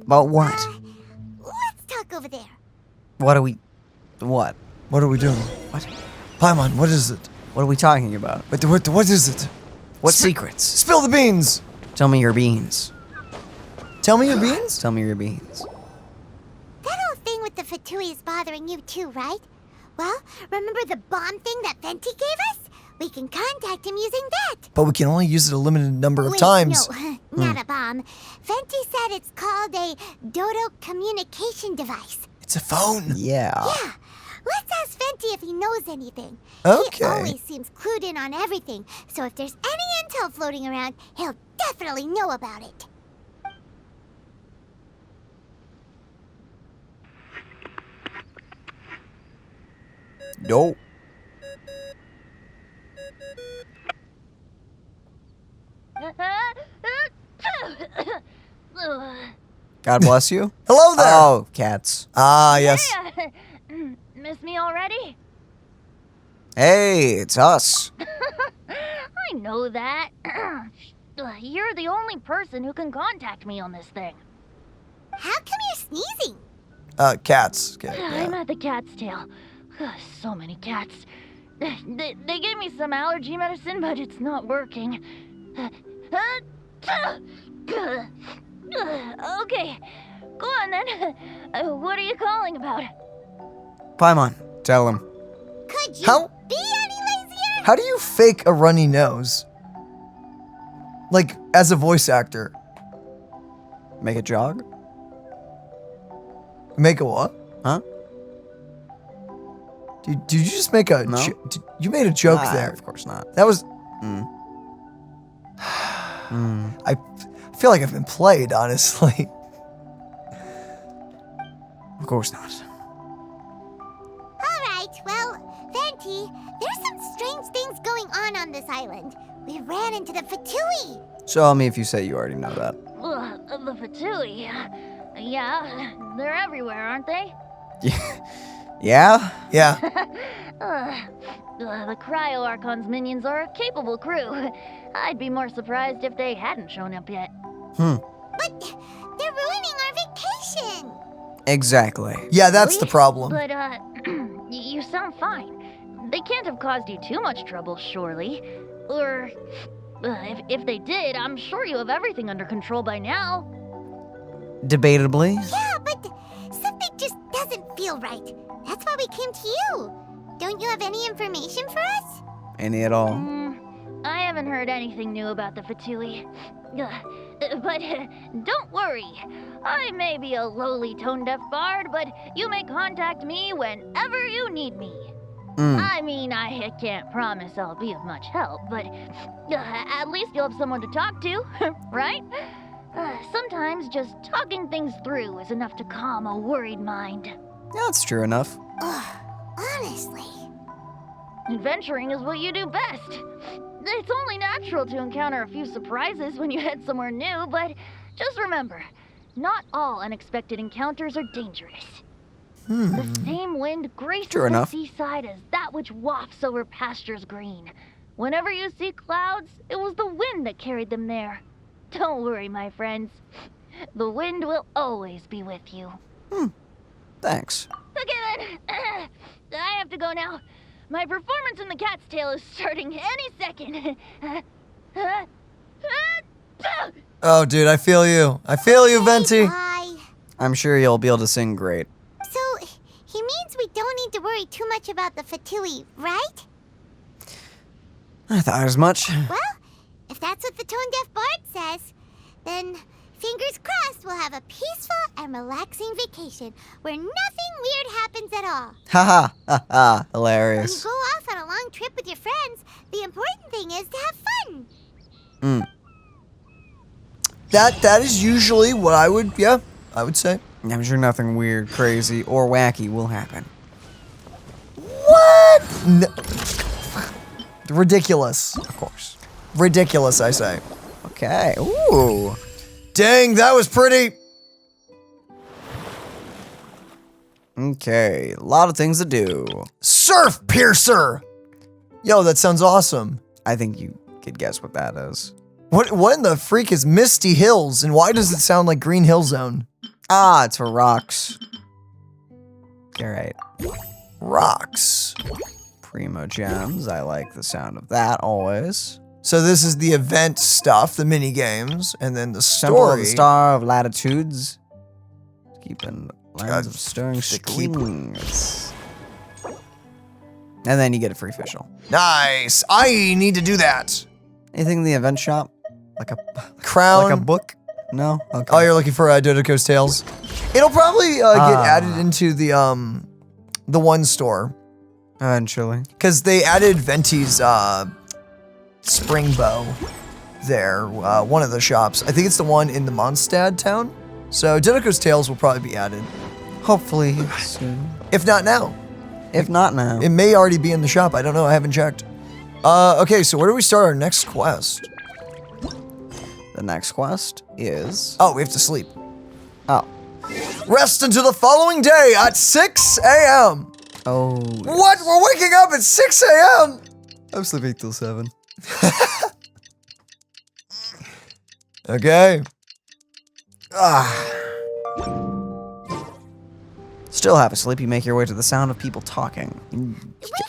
About what? Let's talk over there. What? What are we doing? What? Paimon, what is it? What are we talking about? What is it? What secrets? Spill the beans! Tell me your beans. Tell me your beans? Tell me your beans. That whole thing with the Fatui is bothering you too, right? Well, remember the bomb thing that Venti gave us? We can contact him using that. But we can only use it a limited number of Wait, times. No, not a bomb. Venti said it's called a Dodo communication device. It's a phone. Yeah. Yeah. Let's ask Venti if he knows anything. Okay. He always seems clued in on everything, so if there's any intel floating around, he'll definitely know about it. Nope. God bless you. Hello there. Oh, cats. Ah, yes. Miss me already? Hey, it's us. I know that. You're the only person who can contact me on this thing. How come you're sneezing? Cats. Okay, I'm yeah. at the cat's tail. So many cats. They gave me some allergy medicine, but it's not working. Okay, go on then. What are you calling about? Paimon, tell him. Could you How- be any lazier? How do you fake a runny nose? Like, as a voice actor. Make a jog? Make a what? Huh? Did you just make a... No. You made a joke Nah, there. Of course not. That was... I feel like I've been played, honestly. Of course not. Alright, well, Venti, there's some strange things going on this island. We ran into the Fatui. Show me if you say you already know that. The Fatui. Yeah, they're everywhere, aren't they? Yeah? Yeah. The Cryo Archon's minions are a capable crew. I'd be more surprised if they hadn't shown up yet. But they're ruining our vacation. Exactly. Yeah, that's the problem. But, you sound fine. They can't have caused you too much trouble, surely. Or, if they did, I'm sure you have everything under control by now. Debatably. Yeah, but something just doesn't feel right. That's why we came to you. Don't you have any information for us? Any at all? I haven't heard anything new about the Fatui. But don't worry. I may be a lowly tone-deaf bard, but you may contact me whenever you need me. I mean, I can't promise I'll be of much help, but at least you'll have someone to talk to, right? Sometimes just talking things through is enough to calm a worried mind. Yeah, that's true enough. Honestly. Adventuring is what you do best. It's only natural to encounter a few surprises when you head somewhere new, but just remember, not all unexpected encounters are dangerous. The same wind graces the seaside as that which wafts over pastures green. Whenever you see clouds, it was the wind that carried them there. Don't worry, my friends. The wind will always be with you. Thanks. Okay then. I have to go now. My performance in the Cat's Tail is starting any second. Oh, dude, I feel you. I feel you, Venti. Bye. I'm sure you'll be able to sing great. So, he means we don't need to worry too much about the Fatui, right? I thought as much. Well, if that's what the tone-deaf bard says, then fingers crossed we'll have a peaceful and relaxing vacation where nothing weird happens at all. Haha, haha, When you hilarious. go off on a long trip with your friends, the important thing is to have fun. That is usually what I would say. I'm sure nothing weird, crazy, or wacky will happen. What? No. Ridiculous. Of course. Ridiculous, I say. Okay, ooh. Dang, that was pretty. Okay, a lot of things to do. Surf Piercer! Yo, that sounds awesome. I think you could guess what that is. What in the freak is Misty Hills, and why does it sound like Green Hill Zone? Ah, it's for rocks. You're right. Rocks. Primo gems, I like the sound of that always. So this is the event stuff, the mini games, and then the Temple of story. the Star of Latitudes. Keeping lands of stirring to keep- springs. And then you get a free facial. Nice. I need to do that. Anything in the event shop? Like a Crown. like a book? No? Okay. Oh, you're looking for Dodoco's Tales? It'll probably get added into the one store. Eventually. Because they added Venti's spring bow there, one of the shops. I think it's the one in the Mondstadt town. So Dodoco's Tales will probably be added. Hopefully soon. If not now. If not now. It may already be in the shop. I don't know. I haven't checked. Okay, so where do we start our next quest? The next quest is... Oh, we have to sleep. Oh. Rest until the following day at 6 a.m. Oh. What? We're waking up at 6 a.m.? I'm sleeping till 7. Okay. Still half asleep, you make your way to the sound of people talking.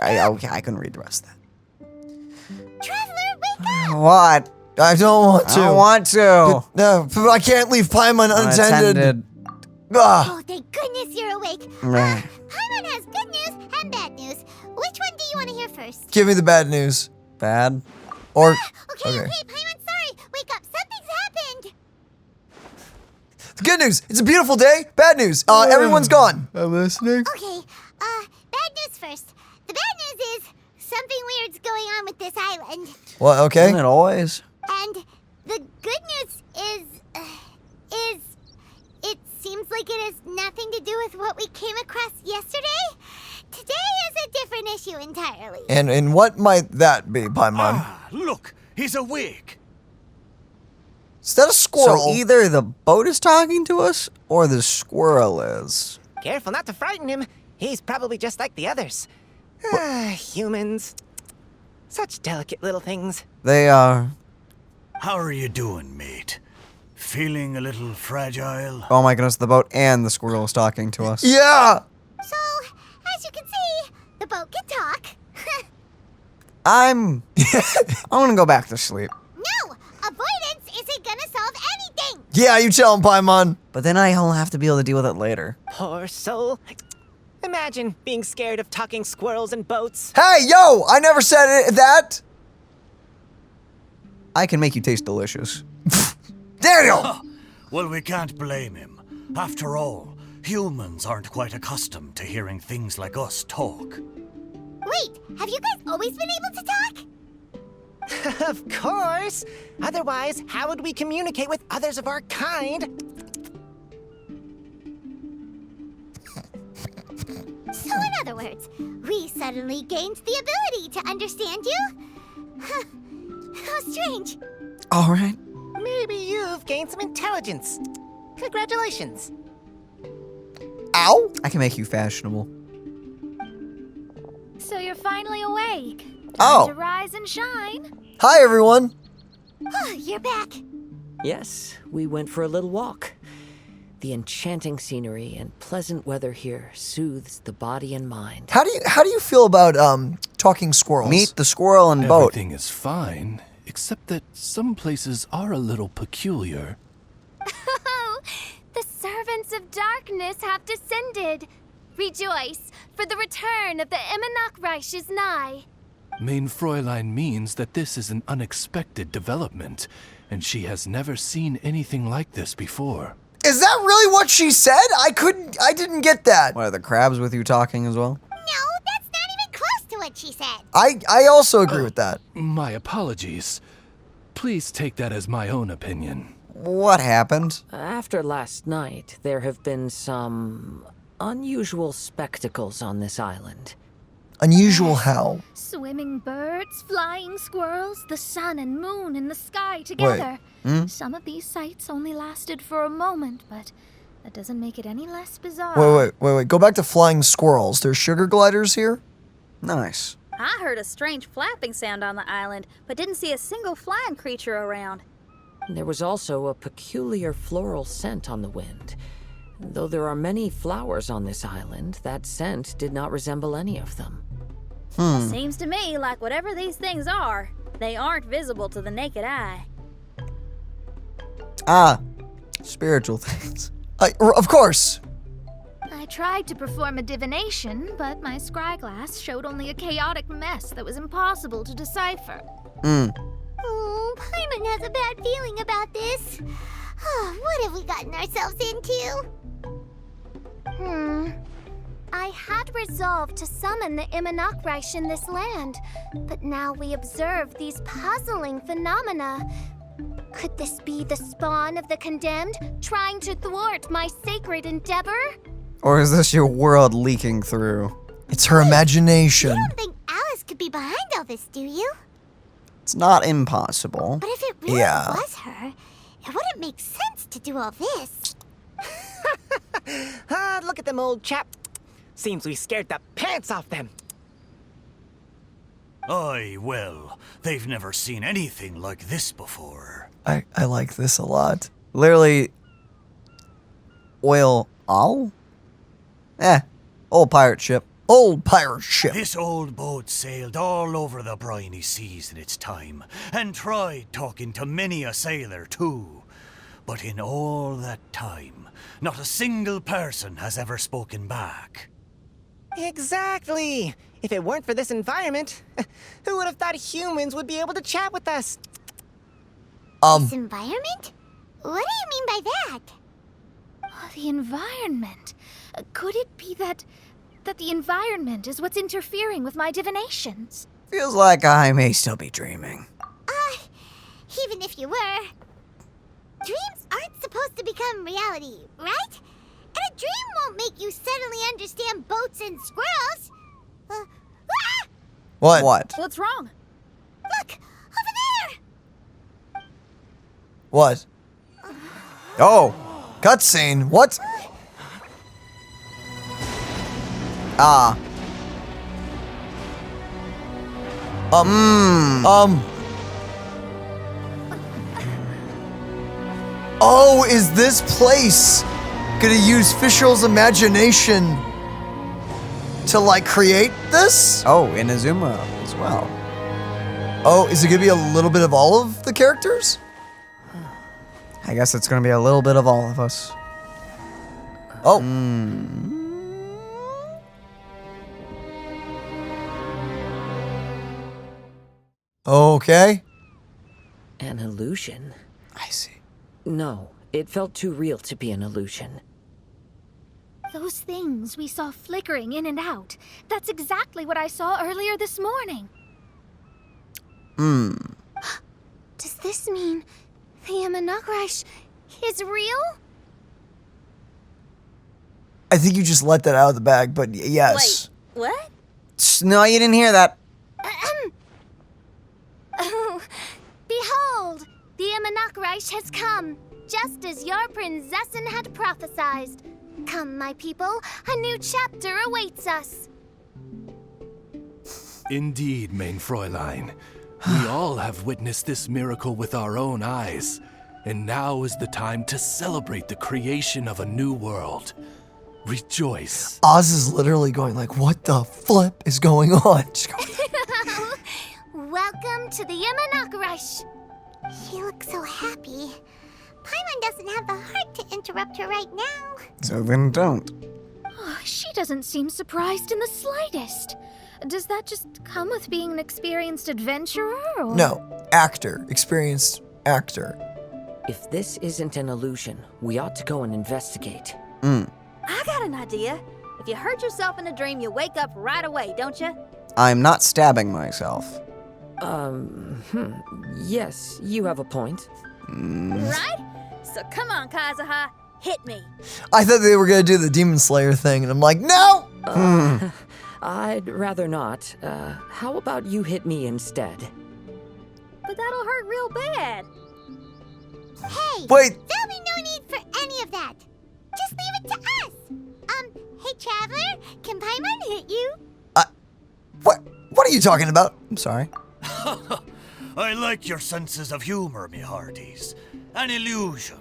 I couldn't read the rest of that. Traveler, wake up! What? I don't want to. I don't want to. No, I can't leave Paimon unattended. Oh, thank goodness you're awake. Right. Paimon has good news and bad news. Which one do you want to hear first? Give me the bad news. Bad? Or... Okay, Paimon, sorry. Wake up, something's happened. The good news, it's a beautiful day. Bad news, everyone's gone. I'm listening. Okay, bad news first. The bad news is, so something weird's going on with this island. Well, okay. Isn't it always? And the good news is it seems like it has nothing to do with what we came across yesterday. Today is a different issue entirely. And what might that be, Paimon? Ah, look, he's awake. Is that a squirrel? So either the boat is talking to us, or the squirrel is. Careful not to frighten him. He's probably just like the others. Humans. Such delicate little things. They are. How are you doing, mate? Feeling a little fragile? Oh my goodness, the boat and the squirrel is talking to us. Yeah! So, as you can see, the boat can talk. I'm gonna go back to sleep. No! Avoidance isn't gonna solve anything! Yeah, you tell him, Paimon. But then I'll have to be able to deal with it later. Poor soul. Imagine being scared of talking squirrels and boats. Hey, yo! I never said that! I can make you taste delicious. Daniel! Well, we can't blame him. After all, humans aren't quite accustomed to hearing things like us talk. Wait, have you guys always been able to talk? Of course. Otherwise, how would we communicate with others of our kind? So in other words, we suddenly gained the ability to understand you? How strange. All right. Maybe you've gained some intelligence. Congratulations. Ow! I can make you fashionable. So you're finally awake. Oh. Time to rise and shine. Hi, everyone. You're back. Yes, we went for a little walk. The enchanting scenery and pleasant weather here soothes the body and mind. How do you feel about talking squirrels? Meet the squirrel and boat. Everything is fine, except that some places are a little peculiar. Oh, the servants of darkness have descended. Rejoice, for the return of the Imanok is nigh. Mein Fräulein means that this is an unexpected development, and she has never seen anything like this before. Is that really what she said? I didn't get that. What, are the crabs with you talking as well? No, that's not even close to what she said. I also agree with that. My apologies. Please take that as my own opinion. What happened? After last night, there have been some unusual spectacles on this island. Unusual how? Swimming birds, flying squirrels, the sun and moon in the sky together. Some of these sights only lasted for a moment, but that doesn't make it any less bizarre. Wait. Go back to flying squirrels. There's sugar gliders here? Nice. I heard a strange flapping sound on the island, but didn't see a single flying creature around. There was also a peculiar floral scent on the wind. Though there are many flowers on this island, that scent did not resemble any of them. Seems to me like whatever these things are, they aren't visible to the naked eye. Spiritual things. Of course. I tried to perform a divination, but my scryglass showed only a chaotic mess that was impossible to decipher. Oh, Paimon has a bad feeling about this. What have we gotten ourselves into? I had resolved to summon the Imanok in this land, but now we observe these puzzling phenomena. Could this be the spawn of the condemned, trying to thwart my sacred endeavor? Or is this your world leaking through? It's her imagination. You don't think Alice could be behind all this, do you? It's not impossible. But if it really was her, it wouldn't make sense to do all this. Look at them, old chap. Seems we scared the pants off them. Aye, well, they've never seen anything like this before. I like this a lot. Literally, oil all? Old pirate ship. Old pirate ship. This old boat sailed all over the briny seas in its time, and tried talking to many a sailor too. But in all that time, not a single person has ever spoken back. Exactly. If it weren't for this environment, who would have thought humans would be able to chat with us? This environment? What do you mean by that? The environment. Could it be that the environment is what's interfering with my divinations? Feels like I may still be dreaming. Even if you were. Dreams aren't supposed to become reality, right? And a dream won't make you suddenly understand boats and squirrels. What? What's wrong? Look, over there! What? Oh, cutscene. What? Ah. Oh, is this place gonna use Fischl's imagination to, like, create this? Oh, Inazuma as well. Oh, is it gonna be a little bit of all of the characters? I guess it's gonna be a little bit of all of us. Oh. Okay. An illusion? I see. No, it felt too real to be an illusion. Those things we saw flickering in and out. That's exactly what I saw earlier this morning. Does this mean the Imanakrish is real? I think you just let that out of the bag, but yes. Wait, what? No, you didn't hear that. Oh, behold, the Imanakrish has come, just as your prinzessin had prophesied. Come, my people, a new chapter awaits us. Indeed, main Fräulein. We all have witnessed this miracle with our own eyes, and now is the time to celebrate the creation of a new world. Rejoice. Oz is literally going like, what the flip is going on? Welcome to the Imanakrish. She looks so happy. Paimon doesn't have the heart to interrupt her right now. So then don't. Oh, she doesn't seem surprised in the slightest. Does that just come with being an experienced adventurer, or? No, actor, experienced actor. If this isn't an illusion, we ought to go and investigate. I got an idea. If you hurt yourself in a dream, you wake up right away, don't you? I'm not stabbing myself. Yes, you have a point. Right? So come on, Kazuha, hit me. I thought they were gonna do the Demon Slayer thing, and I'm like, no! I'd rather not. How about you hit me instead? But that'll hurt real bad. Hey, Wait. there'll be no need for any of that. Just leave it to us. Hey, Traveler, can Paimon hit you? What are you talking about? I'm sorry. I like your senses of humor, me hearties. An illusion.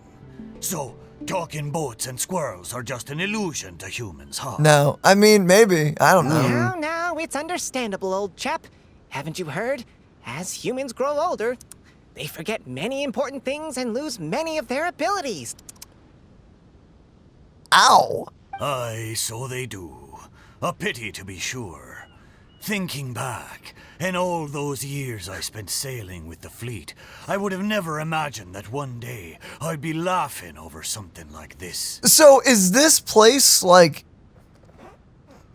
So, talking boats and squirrels are just an illusion to humans, huh? No, I mean, maybe. I don't know. No, it's understandable, old chap. Haven't you heard? As humans grow older, they forget many important things and lose many of their abilities. Ow! Aye, so they do. A pity, to be sure. Thinking back, in all those years I spent sailing with the fleet, I would have never imagined that one day I'd be laughing over something like this. So is this place, like,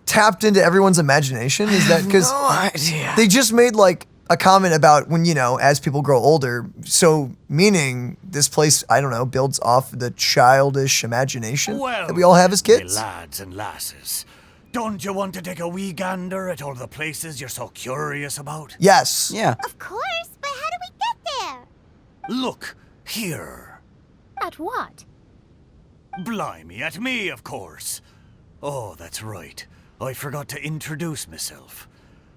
tapped into everyone's imagination? Is that because no idea. They just made, like, a comment about when, as people grow older, so meaning this place, I don't know, builds off the childish imagination that we all have as kids? Me lads and lasses, don't you want to take a wee gander at all the places you're so curious about? Yes. Yeah. Of course, but how do we get there? Look, here. At what? Blimey, at me, of course. Oh, that's right. I forgot to introduce myself.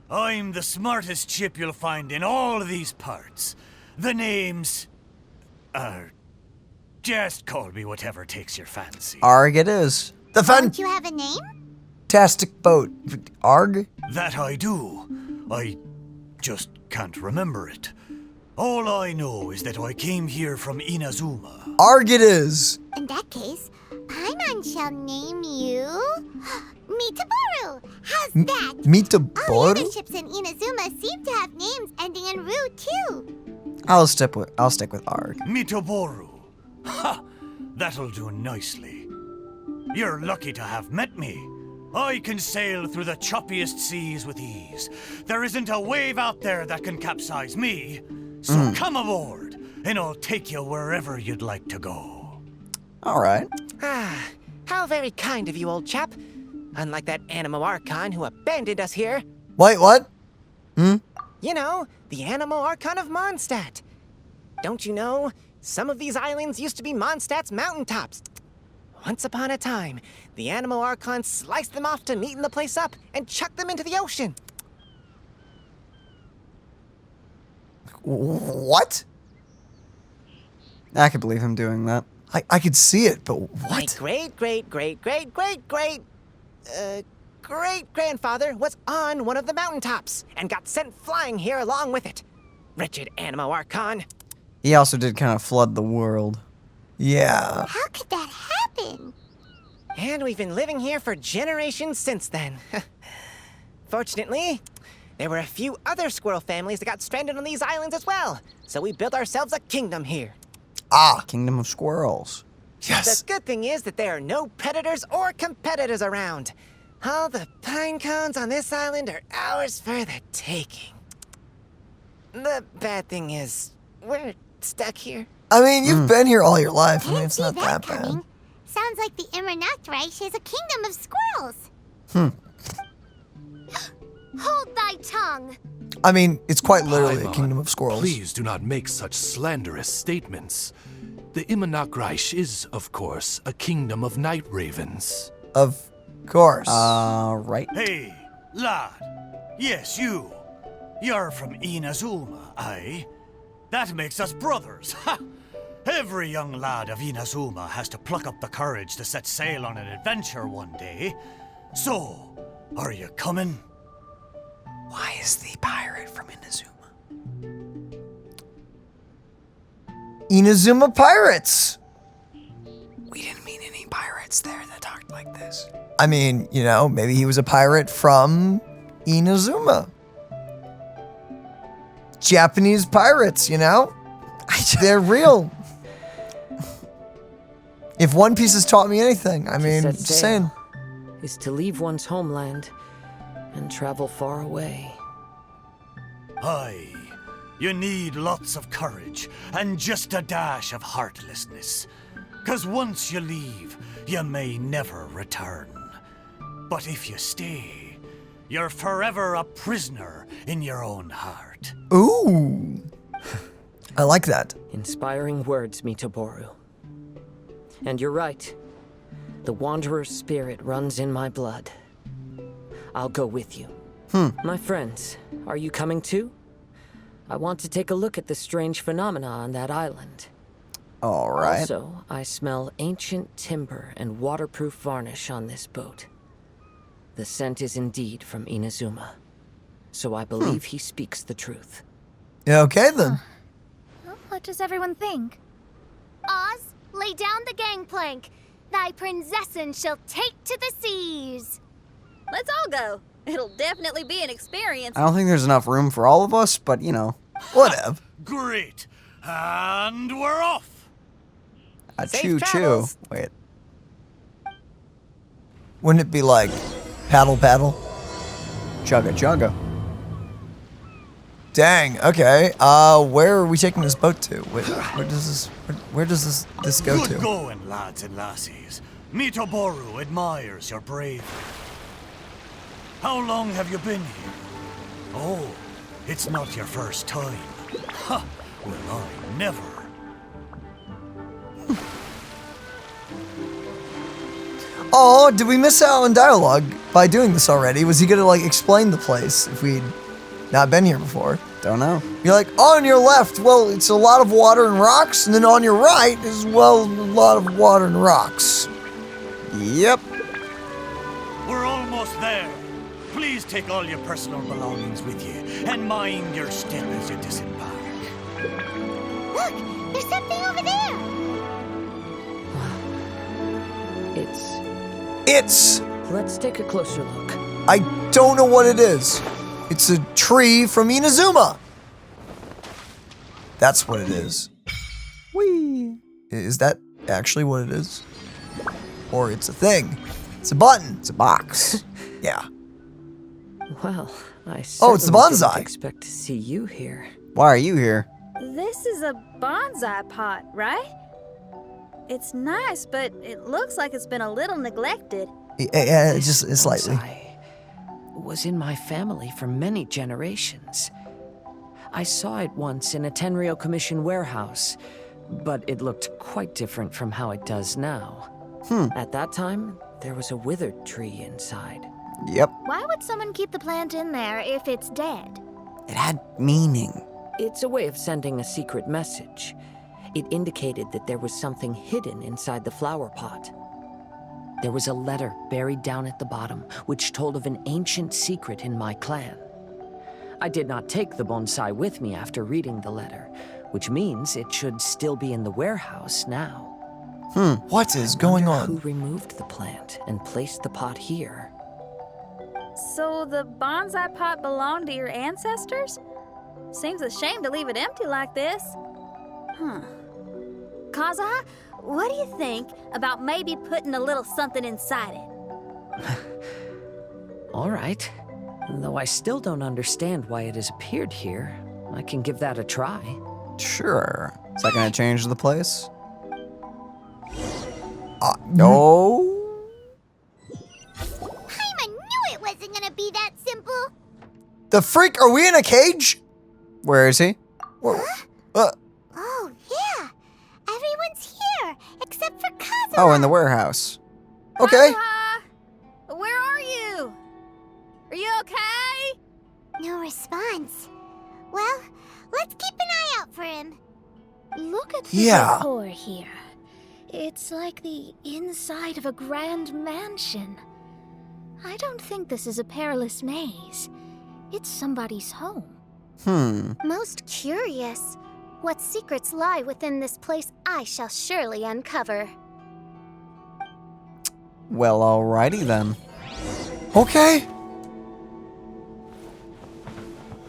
I'm the smartest chip you'll find in all of these parts. The name's... just call me whatever takes your fancy. Arg it is. The Don't you have a name? Fantastic boat. Arg? That I do. I just can't remember it. All I know is that I came here from Inazuma. Arg it is. In that case, Paimon shall name you... Mitaboru! How's that? All the Mitaboru? other ships in Inazuma seem to have names ending in Ru, too. I'll stick with Arg. Mitaboru. Ha! That'll do nicely. You're lucky to have met me. I can sail through the choppiest seas with ease. There isn't a wave out there that can capsize me. So come aboard, and I'll take you wherever you'd like to go. All right. Ah, how very kind of you, old chap. Unlike that Animo Archon who abandoned us here. Wait, what? You know, the Animo Archon of Mondstadt. Don't you know, some of these islands used to be Mondstadt's mountaintops. Once upon a time, the Animo Archon sliced them off to neaten the place up and chucked them into the ocean. What? I could believe him doing that. I could see it, but what? My great-grandfather was on one of the mountaintops and got sent flying here along with it. Wretched Animo Archon. He also did kind of flood the world. Yeah. How could that happen? And we've been living here for generations since then. Fortunately, there were a few other squirrel families that got stranded on these islands as well, so we built ourselves a kingdom here. Ah. Kingdom of Squirrels. Yes. The good thing is that there are no predators or competitors around. All the pine cones on this island are ours for the taking. The bad thing is, we're stuck here. I mean, you've been here all your life. I mean, it's not that bad. Sounds like the Immernachtreich is a kingdom of squirrels. Hold thy tongue. I mean, it's quite literally a kingdom of squirrels. Please do not make such slanderous statements. The Immernachtreich is, of course, a kingdom of night ravens. Of course. Right. Hey, lad. Yes, you. You're from Inazuma, aye? That makes us brothers. Ha! Every young lad of Inazuma has to pluck up the courage to set sail on an adventure one day. So, are you coming? Why is the pirate from Inazuma? Inazuma Pirates. We didn't meet any pirates there that talked like this. I mean, you know, maybe he was a pirate from Inazuma. Japanese pirates, you know? They're real. If One Piece has taught me anything, I mean, just saying. Is to leave one's homeland and travel far away. Aye. You need lots of courage and just a dash of heartlessness. 'Cause once you leave, you may never return. But if you stay, you're forever a prisoner in your own heart. Ooh. I like that. Inspiring words, Mitoboru. And you're right. The Wanderer's spirit runs in my blood. I'll go with you. My friends, are you coming too? I want to take a look at the strange phenomena on that island. All right. Also, I smell ancient timber and waterproof varnish on this boat. The scent is indeed from Inazuma. So I believe he speaks the truth. Yeah, okay then. What does everyone think? Oz, lay down the gangplank. Thy princessin shall take to the seas. Let's all go. It'll definitely be an experience. I don't think there's enough room for all of us, but you know. Whatever. Great. And we're off. Choo choo. Wait. Wouldn't it be like paddle paddle? Chugga chugga. Dang, okay. Where are we taking this boat to? Where does this go Good to? going, lads and lassies. Mitoboru admires your bravery. How long have you been here? Oh, it's not your first time. Ha! Well, I never. Oh, did we miss out on dialogue by doing this already? Was he gonna like explain the place if we'd not been here before? Don't know. You're like, on your left, well, it's a lot of water and rocks, and then on your right is, well, a lot of water and rocks. Yep. We're almost there. Please take all your personal belongings with you, and mind your step as you disembark. Look, there's something over there. It's... Let's take a closer look. I don't know what it is. It's a tree from Inazuma. That's what it is. Whee! Is that actually what it is? Or it's a thing? It's a button. It's a box. Yeah. Well, I it's the bonsai. didn't expect to see you here. Why are you here? This is a bonsai pot, right? It's nice, but it looks like it's been a little neglected. Yeah, just slightly. Bonsai was in my family for many generations. I saw it once in a Tenryou Commission warehouse, but it looked quite different from how it does now. At that time, there was a withered tree inside. Yep. Why would someone keep the plant in there if it's dead? It had meaning. It's a way of sending a secret message. It indicated that there was something hidden inside the flower pot. There was a letter buried down at the bottom, which told of an ancient secret in my clan. I did not take the bonsai with me after reading the letter, which means it should still be in the warehouse now. What is going on? Who removed the plant and placed the pot here? So the bonsai pot belonged to your ancestors? Seems a shame to leave it empty like this. Kazuha, what do you think about maybe putting a little something inside it? All right. Though I still don't understand why it has appeared here, I can give that a try. Sure. Is that gonna change the place? No. Paimon knew it wasn't gonna be that simple. The freak? Are we in a cage? Where is he? Oh, yeah. Everyone's here, except for Kazuha. Oh, in the warehouse. Okay. Kazuha, where are you? Are you okay? No response. Well, let's keep an eye out for him. Look at the Yeah. decor here. It's like the inside of a grand mansion. I don't think this is a perilous maze. It's somebody's home. Most curious. What secrets lie within this place I shall surely uncover. Well, alrighty then. Okay.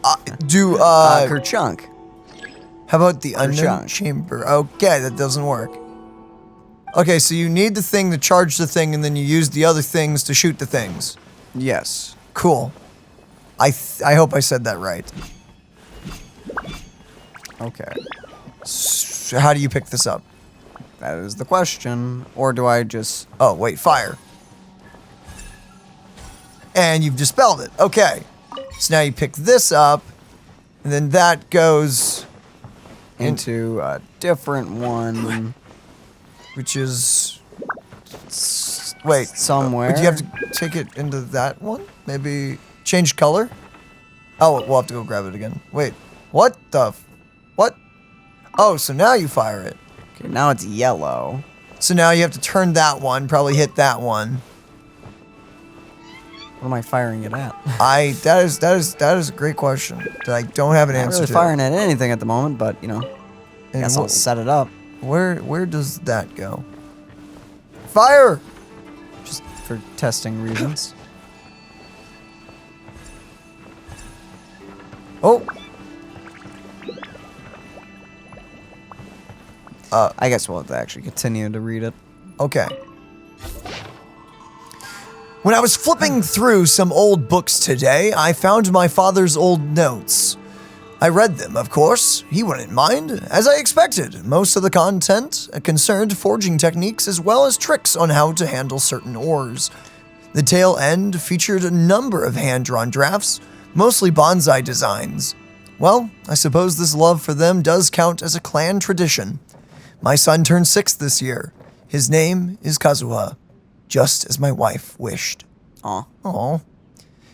Kerchunk. How about the unknown Kerchunk. chamber? Okay, that doesn't work. Okay, so you need the thing to charge the thing, and then you use the other things to shoot the things. Yes. Cool. I hope I said that right. Okay. So how do you pick this up? That is the question. Or do I just... Oh, wait, fire. And you've dispelled it. Okay. So now you pick this up, and then that goes into a different one. Which is... Wait. Somewhere. Do you have to take it into that one? Maybe change color? Oh, we'll have to go grab it again. Wait. What the... What? Oh, so now you fire it. Okay, now it's yellow. So now you have to turn that one, probably hit that one. What am I firing it at? That is a great question that I don't have an I'm not answer really to. firing at anything at the moment, but you know, I guess I'll set it up. Where does that go? Fire! Just for testing reasons. Oh. I guess we'll have to actually continue to read it. Okay. When I was flipping through some old books today, I found my father's old notes. I read them, of course. He wouldn't mind, as I expected. Most of the content concerned forging techniques as well as tricks on how to handle certain ores. The tail end featured a number of hand-drawn drafts, mostly bonsai designs. Well, I suppose this love for them does count as a clan tradition. My son turned 6 this year. His name is Kazuha, just as my wife wished. Aw.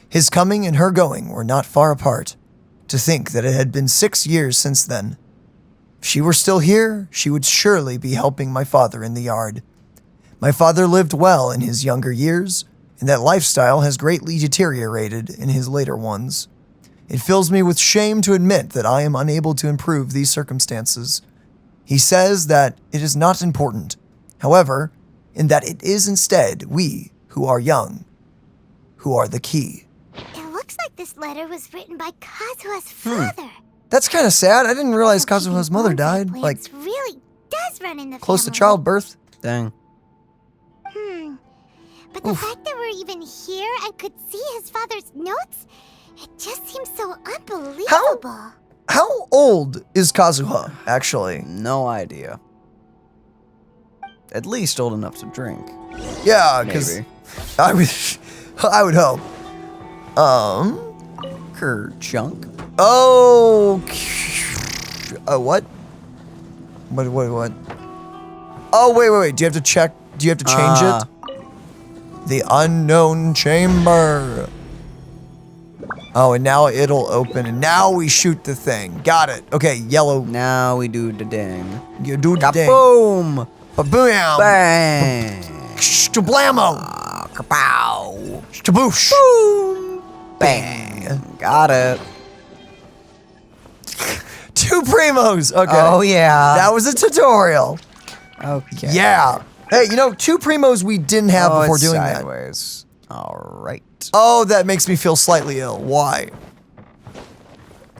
His coming and her going were not far apart. To think that it had been 6 years since then. If she were still here, she would surely be helping my father in the yard. My father lived well in his younger years, and that lifestyle has greatly deteriorated in his later ones. It fills me with shame to admit that I am unable to improve these circumstances. He says that it is not important, however, in that it is instead we who are young, who are the key. It looks like this letter was written by Kazuha's father. That's kind of sad. I didn't realize Kazuha's mother died, like, really does run in the close to family. childbirth. Dang. But The fact that we're even here and could see his father's notes, it just seems so unbelievable. How old is Kazuha, actually? No idea. At least old enough to drink. Yeah, because I would hope. Kerchunk. Oh, what? What? Oh, wait. Do you have to check? Do you have to change it? The unknown chamber. Oh, and now it'll open, and now we shoot the thing. Got it. Okay, yellow. Now we do the ding. You do the ding. Boom. Ba-boom. Bang. Stablammo. Kapow. Staboosh. Boom. Bang. Got it. 2 primos. Okay. Oh, yeah. That was a tutorial. Okay. Yeah. Hey, 2 primos we didn't have before doing sideways. All right. Oh, that makes me feel slightly ill. Why?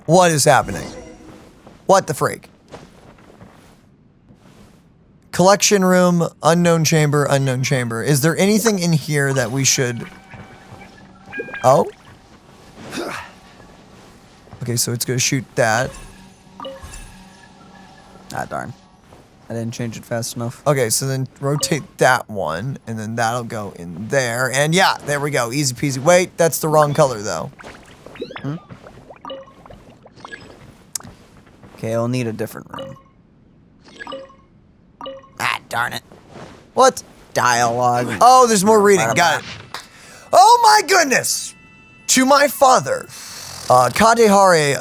What is happening? What the freak? Collection room, unknown chamber, unknown chamber. Is there anything in here that we should... Oh? Okay, so it's gonna shoot that. Ah, darn. I didn't change it fast enough. Okay, so then rotate that one, and then that'll go in there. And yeah, there we go. Easy peasy. Wait, that's the wrong color, though. Okay, I'll need a different room. Ah, darn it. What? Dialogue. Oh, there's more reading. Got it. Oh my goodness! To my father, Kageharu,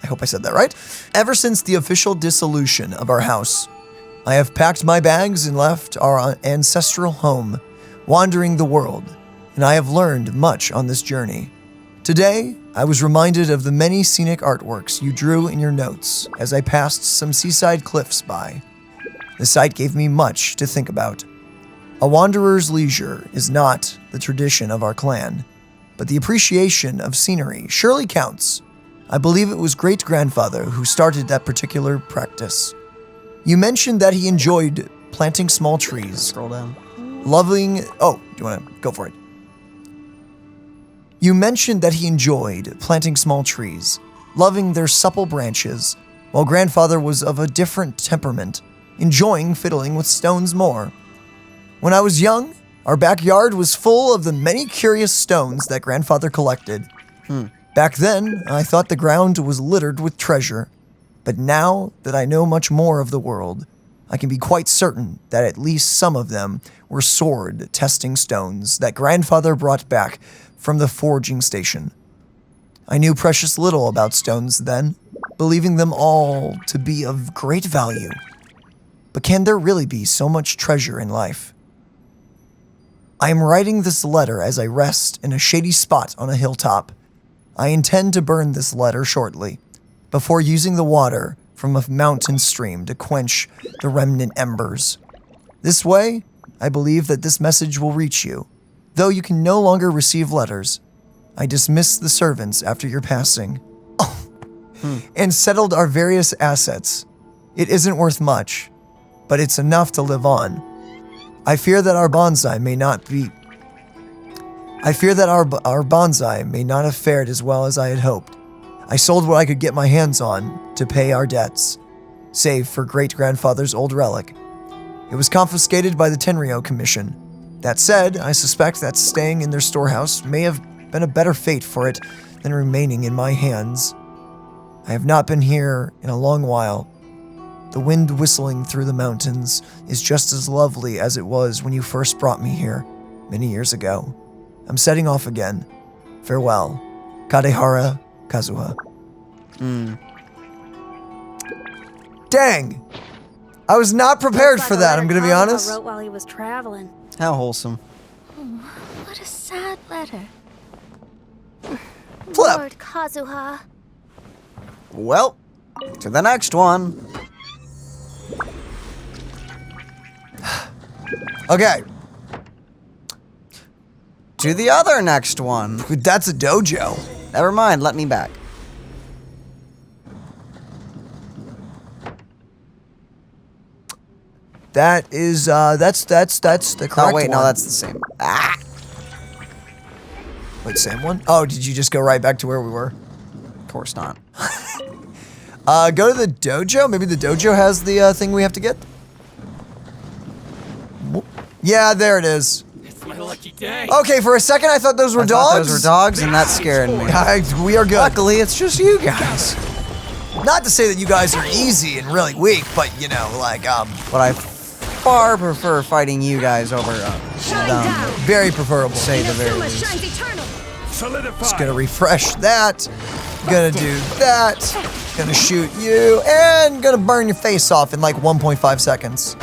I hope I said that right. Ever since the official dissolution of our house, I have packed my bags and left our ancestral home, wandering the world, and I have learned much on this journey. Today, I was reminded of the many scenic artworks you drew in your notes as I passed some seaside cliffs by. The sight gave me much to think about. A wanderer's leisure is not the tradition of our clan, but the appreciation of scenery surely counts. I believe it was great-grandfather who started that particular practice. You mentioned that he enjoyed planting small trees. Scroll down. Loving... Oh, do you want to go for it? You mentioned that he enjoyed planting small trees, loving their supple branches, while grandfather was of a different temperament, enjoying fiddling with stones more. When I was young, our backyard was full of the many curious stones that grandfather collected. Back then, I thought the ground was littered with treasure, but now that I know much more of the world, I can be quite certain that at least some of them were sword-testing stones that grandfather brought back from the forging station. I knew precious little about stones then, believing them all to be of great value. But can there really be so much treasure in life? I am writing this letter as I rest in a shady spot on a hilltop. I intend to burn this letter shortly, before using the water from a mountain stream to quench the remnant embers. This way, I believe that this message will reach you. Though you can no longer receive letters, I dismissed the servants after your passing, and settled our various assets. It isn't worth much, but it's enough to live on. I fear that our bonsai may not have fared as well as I had hoped. I sold what I could get my hands on to pay our debts, save for great-grandfather's old relic. It was confiscated by the Tenryou Commission. That said, I suspect that staying in their storehouse may have been a better fate for it than remaining in my hands. I have not been here in a long while. The wind whistling through the mountains is just as lovely as it was when you first brought me here, many years ago. I'm setting off again. Farewell. Kageharu Kazuha. Dang! I was not prepared for that, I'm gonna be honest. Wrote while he was traveling. How wholesome. Oh, what a sad letter. Flip. Lord Kazuha. Well, to the next one. Okay. To the other next one. That's a dojo. Never mind, let me back. That is, that's the correct Oh, wait, one. no, that's the same. Ah! Wait, same one? Oh, did you just go right back to where we were? Of course not. Go to the dojo. Maybe the dojo has the thing we have to get. Yeah, there it is. It's my lucky day. Okay, for a second I thought those were dogs. Those were dogs, and that scared me. We are good. Luckily, it's just you guys. Not to say that you guys are easy and really weak, but you know, like, But I far prefer fighting you guys over them. Very preferable. Say the very least. Just gonna refresh that. Gonna do that. Gonna shoot you, and gonna burn your face off in like 1.5 seconds.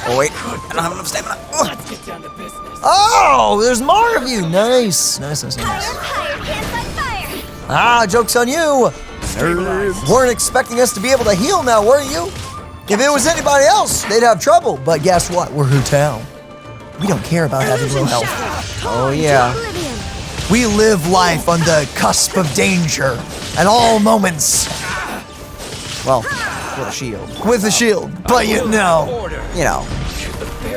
Oh wait, I don't have enough stamina. Let's get down to business. Oh, there's more of you. Nice. Nice. Ah, joke's on you. Weren't expecting us to be able to heal now, were you? If it was anybody else, they'd have trouble. But guess what? We're Hu Tao. We don't care about having low health. Oh yeah. We live life on the cusp of danger at all moments. Well, with a shield. With a shield, but you know.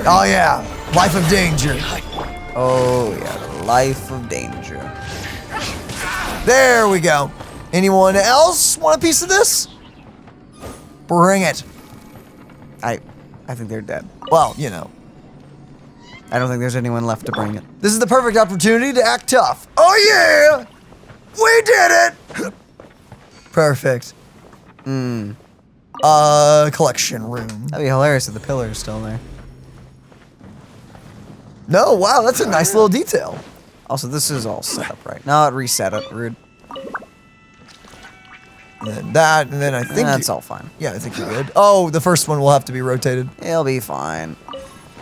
Oh yeah, life of danger. Oh yeah, the life of danger. There we go. Anyone else want a piece of this? Bring it. I think they're dead. Well, you know. I don't think there's anyone left to bring it. This is the perfect opportunity to act tough. Oh yeah! We did it! Perfect. Collection room. That'd be hilarious if the pillar is still there. No, wow, that's a nice little detail. Also, this is all set up right. No, it reset it. Rude. And then that, and then I think that's all fine. Yeah, I think you're good. Oh, the first one will have to be rotated. It'll be fine.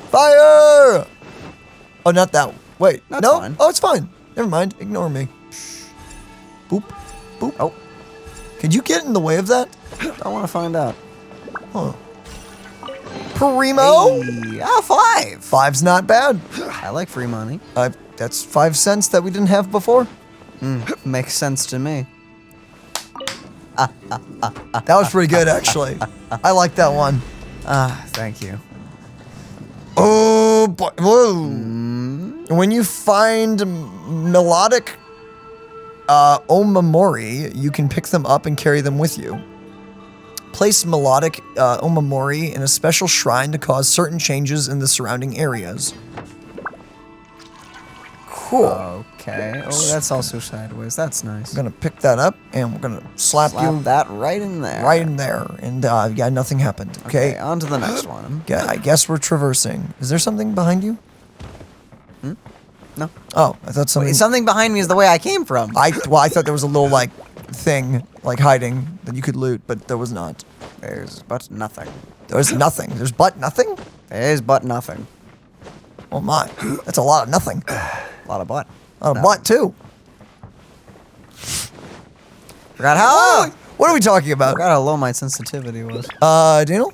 Fire! Oh, not that one. Wait, That's no? fine. Oh, it's fine. Never mind. Ignore me. Boop. Boop. Oh. Could you get in the way of that? I want to find out. Huh. Primo? Hey, 5. 5's not bad. I like free money. That's 5 cents that we didn't have before. Makes sense to me. That was pretty good, actually. I like that one. Thank you. Oh, boy. Whoa. When you find melodic omamori, you can pick them up and carry them with you. Place melodic omamori in a special shrine to cause certain changes in the surrounding areas. Cool. Okay. Oh, that's also sideways. That's nice. I'm gonna pick that up and we're gonna slap you that right in there. right in there, and yeah, nothing happened. Okay, on to the next one. Yeah, I guess we're traversing. Is there something behind you? No. Oh, I thought something. Wait, something behind me is the way I came from. I thought there was a little like thing like hiding that you could loot, but there was not. There's but nothing. There's nothing. There's but nothing. There's but nothing. Oh my, that's a lot of nothing. A lot of butt. A lot of butt too. Forgot how. What are we talking about? Forgot how low my sensitivity was. Daniel?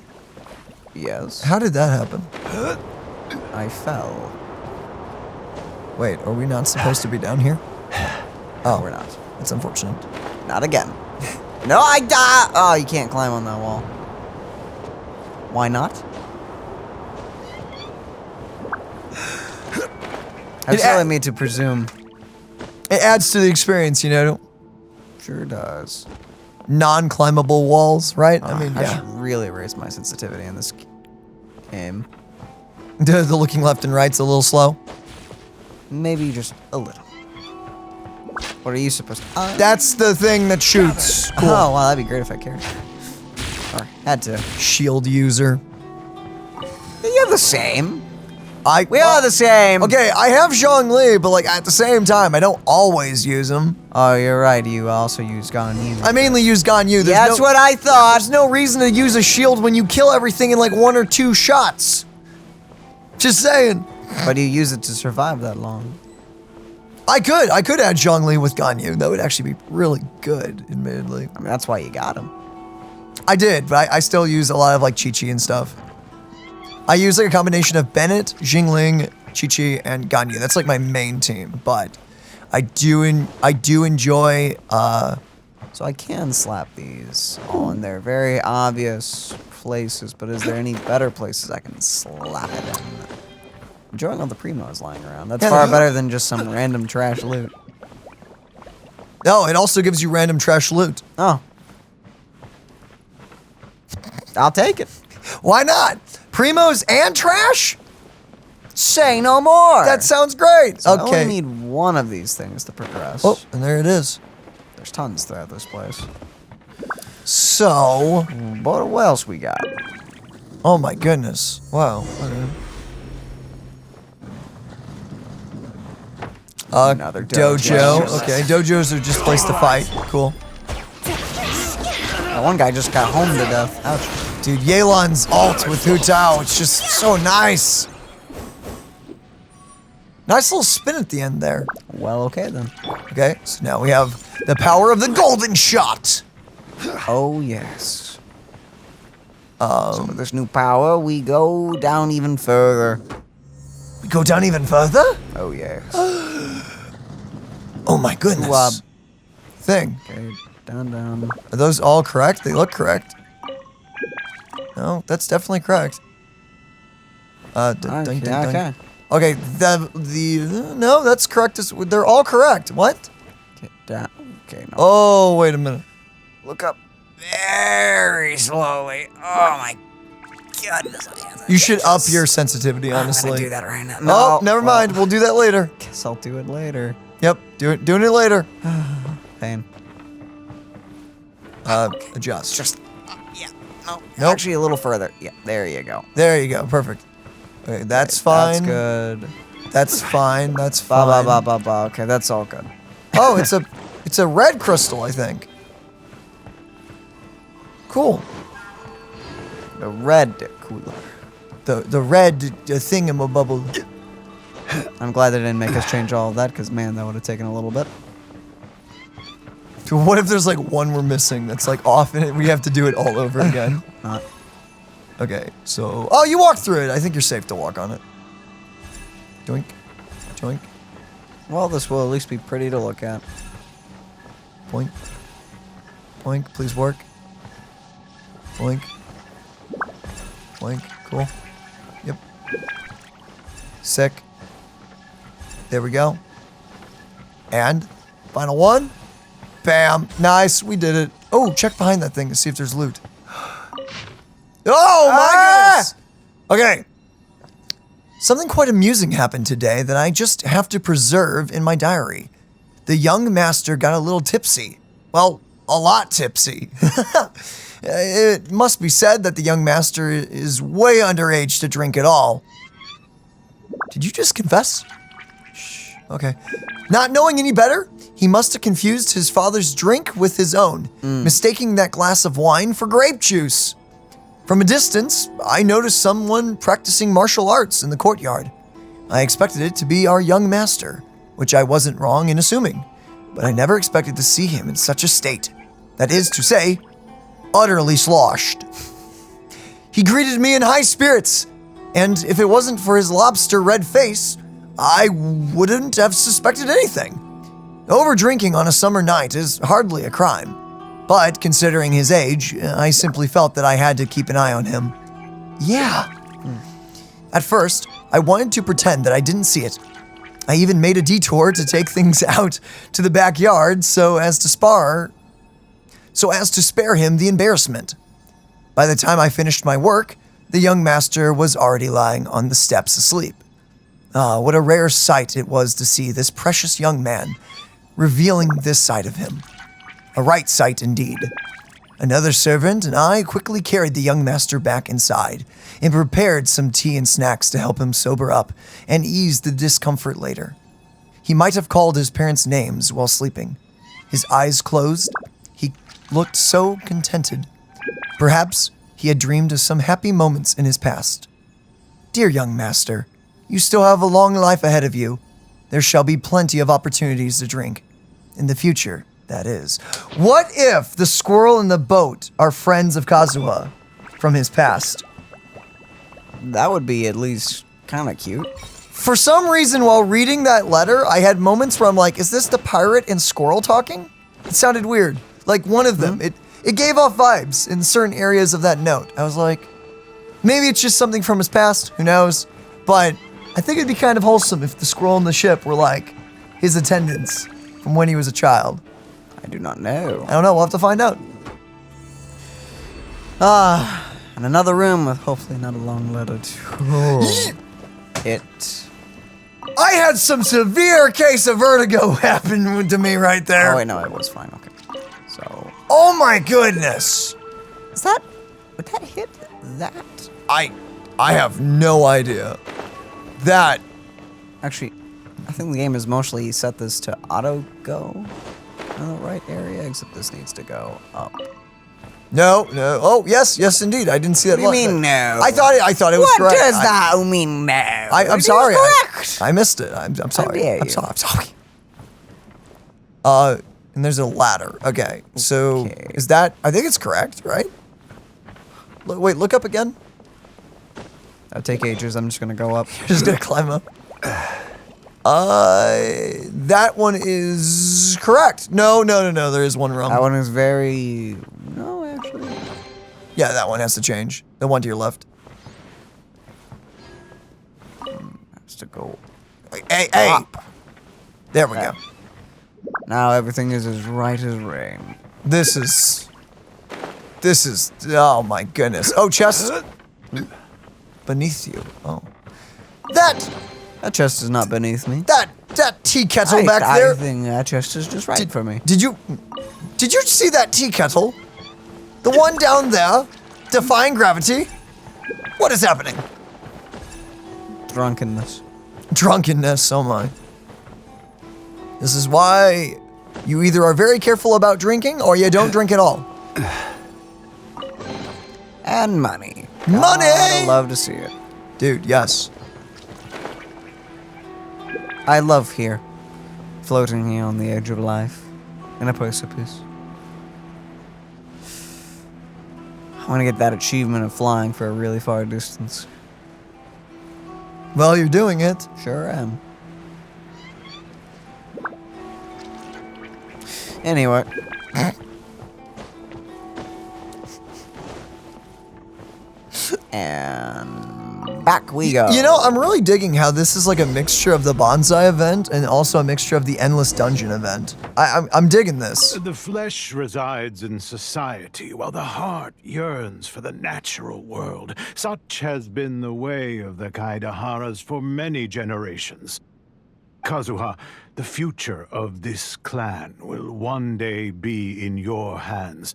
Yes. How did that happen? I fell. Wait, are we not supposed to be down here? Oh, we're not. It's unfortunate. Not again. No, I die. Oh, you can't climb on that wall. Why not? I'm telling me to presume. It adds to the experience, you know. Sure does. Non-climbable walls, right? I mean, I yeah. should really raise my sensitivity in this game. The looking left and right's a little slow. Maybe just a little. What are you supposed to? That's the thing that shoots. Cool. Oh, wow, that'd be great if I carried. Or had to. Shield user. You're the same. We are the same. Okay, I have Zhongli, but like at the same time, I don't always use them. Oh, you're right. You also use Ganyu. I mainly use Ganyu. That's what I thought. There's no reason to use a shield when you kill everything in like 1 or 2 shots. Just saying. But you use it to survive that long. I could add Zhongli with Ganyu. That would actually be really good, admittedly. I mean, that's why you got him. I did, but I still use a lot of like Chi-Chi and stuff. I use like a combination of Bennett, Jingling, Chi-Chi, and Ganyu. That's like my main team, but I do enjoy. So I can slap these on their very obvious places, but is there any better places I can slap it in? Enjoying all the primos lying around. That's far better than just some random trash loot. No, it also gives you random trash loot. Oh. I'll take it. Why not? Primos and trash? Say no more. That sounds great. So okay. I only need one of these things to progress. Oh, and there it is. There's tons throughout this place. So, what else we got? Oh my goodness. Wow. Another dojo. Okay, dojos are just a place to fight. Cool. That one guy just got home to death. Ouch. Dude, Yelan's ult with Hu Tao, it's just so nice. Nice little spin at the end there. Well, okay then. Okay, so now we have the power of the golden shot. Oh, yes. So with this new power, we go down even further. We go down even further? Oh, yes. Oh my goodness. Thing. Okay, down. Are those all correct? They look correct. No, that's definitely correct. Okay. Okay, no, that's correct. They're all correct. What? Okay, down. Okay, no. Oh, wait a minute. Look up very slowly. Oh my goodness. You should up your sensitivity, honestly. I'm gonna do that right now. No, never mind. We'll do that later. Guess I'll do it later. Yep, doing it later. Pain. Adjust. Just, yeah. No, nope. Actually a little further. Yeah, there you go. There you go. Perfect. Okay, that's fine. That's good. That's fine. That's fine. Ba. Okay, that's all good. Oh, it's a red crystal, I think. Cool. The red cooler. The red thingamabubble. I'm glad they didn't make us change all of that, because man, that would have taken a little bit. Dude, what if there's like one we're missing that's like off and we have to do it all over again? Not. Okay, so... Oh, you walked through it. I think you're safe to walk on it. Joink. Joink. Well, this will at least be pretty to look at. Boink. Boink, please work. Boink. Boink, cool. Yep. Sick. There we go. And final one. Bam. Nice, we did it. Oh, check behind that thing to see if there's loot. Oh my goodness! Okay. Something quite amusing happened today that I just have to preserve in my diary. The young master got a little tipsy. Well, a lot tipsy. It must be said that the young master is way underage to drink at all. Did you just confess? Shh. Okay. Not knowing any better, he must have confused his father's drink with his own, mistaking that glass of wine for grape juice. From a distance, I noticed someone practicing martial arts in the courtyard. I expected it to be our young master, which I wasn't wrong in assuming, but I never expected to see him in such a state. That is to say, utterly sloshed. He greeted me in high spirits, and if it wasn't for his lobster red face, I wouldn't have suspected anything. Overdrinking on a summer night is hardly a crime. But considering his age, I simply felt that I had to keep an eye on him. Yeah. At first, I wanted to pretend that I didn't see it. I even made a detour to take things out to the backyard so as to spare him the embarrassment. By the time I finished my work, the young master was already lying on the steps asleep. Ah, what a rare sight it was to see this precious young man revealing this side of him. A right sight indeed. Another servant and I quickly carried the young master back inside and prepared some tea and snacks to help him sober up and ease the discomfort later. He might have called his parents' names while sleeping. His eyes closed, he looked so contented. Perhaps he had dreamed of some happy moments in his past. Dear young master, you still have a long life ahead of you. There shall be plenty of opportunities to drink. In the future, that is. What if the squirrel and the boat are friends of Kazuha from his past? That would be at least kind of cute. For some reason, while reading that letter, I had moments where I'm like, is this the pirate and squirrel talking? It sounded weird. Like one of them. it gave off vibes in certain areas of that note. I was like, maybe it's just something from his past, who knows? But I think it'd be kind of wholesome if the scroll on the ship were like his attendants from when he was a child. I do not know. I don't know, we'll have to find out. And another room with hopefully not a long letter to it. I had some severe case of vertigo happen to me right there. Oh wait, no, it was fine. Okay, so. Oh my goodness! Is that? Would that hit that? I have no idea. That. Actually, I think the game has mostly set this to auto go in the right area, except this needs to go up. No. Oh, yes, indeed. I didn't see that. What do you mean no? I thought it was correct. What does that mean no? I'm sorry. I missed it. I'm sorry. I'm sorry. And there's a ladder. Okay. So is that? I think it's correct, right? Wait. Look up again. That'll take ages. I'm just gonna go up. Just gonna climb up. That one is correct. No. There is one wrong. That one is very. No, actually. Yeah, that one has to change. The one to your left. Has to go. Hey. Up. There we go. Now everything is as right as rain. This is. Oh my goodness. Oh, chest. Beneath you. Oh. That chest is not beneath me. That tea kettle back there. I think that chest is just right for me. Did you see that tea kettle? The one down there, defying gravity. What is happening? Drunkenness. Oh my. This is why you either are very careful about drinking or you don't drink at all. And money. Money! I love to see it. Dude, yes. I love here. Floating here on the edge of life. In a precipice. I want to get that achievement of flying for a really far distance. Well, you're doing it. Sure am. Anyway. And back we go. You know, I'm really digging how this is like a mixture of the bonsai event and also a mixture of the endless dungeon event. I'm digging this. The flesh resides in society, while the heart yearns for the natural world. Such has been the way of the Kaidaharas for many generations. Kazuha, the future of this clan will one day be in your hands.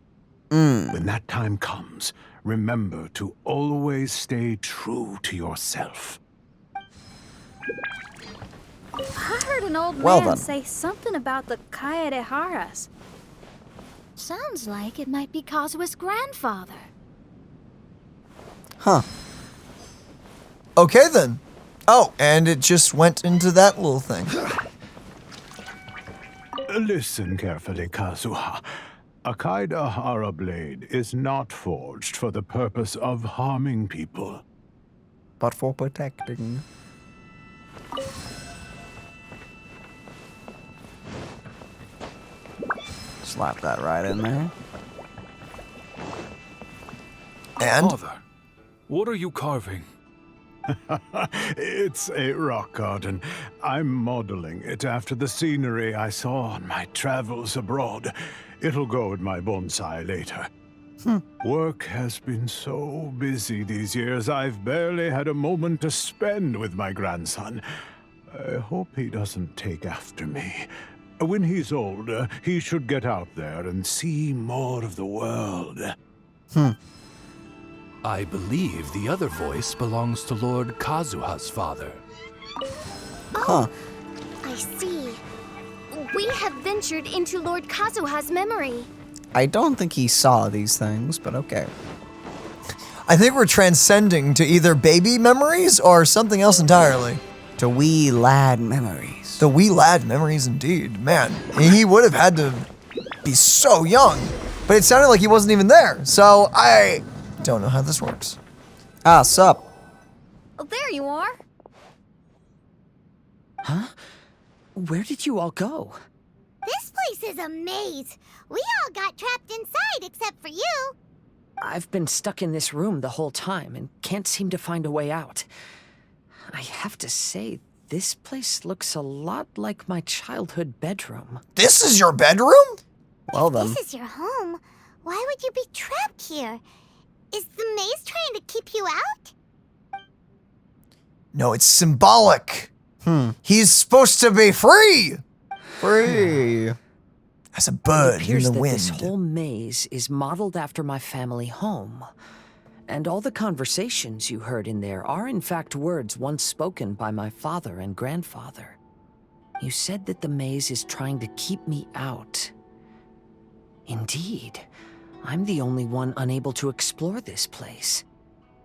When that time comes, remember to always stay true to yourself. I heard an old man say something about the Kaidaharas. Sounds like it might be Kazuha's grandfather. Huh. Okay then. Oh, and it just went into that little thing. Listen carefully, Kazuha. A Kaidahara blade is not forged for the purpose of harming people, but for protecting. Slap that right in there. And? Father, what are you carving? It's a rock garden. I'm modeling it after the scenery I saw on my travels abroad. It'll go in my bonsai later. Work has been so busy these years, I've barely had a moment to spend with my grandson. I hope he doesn't take after me. When he's older, he should get out there and see more of the world. I believe the other voice belongs to Lord Kazuha's father. Oh, I see. We have ventured into Lord Kazuha's memory. I don't think he saw these things, but okay. I think we're transcending to either baby memories or something else entirely. To wee lad memories. The wee lad memories indeed. Man, he would have had to be so young. But it sounded like he wasn't even there. So I don't know how this works. Ah, sup? Oh, there you are. Huh? Where did you all go? This place is a maze. We all got trapped inside except for you. I've been stuck in this room the whole time and can't seem to find a way out. I have to say, this place looks a lot like my childhood bedroom. This is your bedroom? Well then. This is your home. Why would you be trapped here? Is the maze trying to keep you out? No, it's symbolic. He's supposed to be free. Free. As a bird in appears the that wind. this whole maze is modeled after my family home. And all the conversations you heard in there are in fact words once spoken by my father and grandfather. You said that the maze is trying to keep me out. Indeed, I'm the only one unable to explore this place.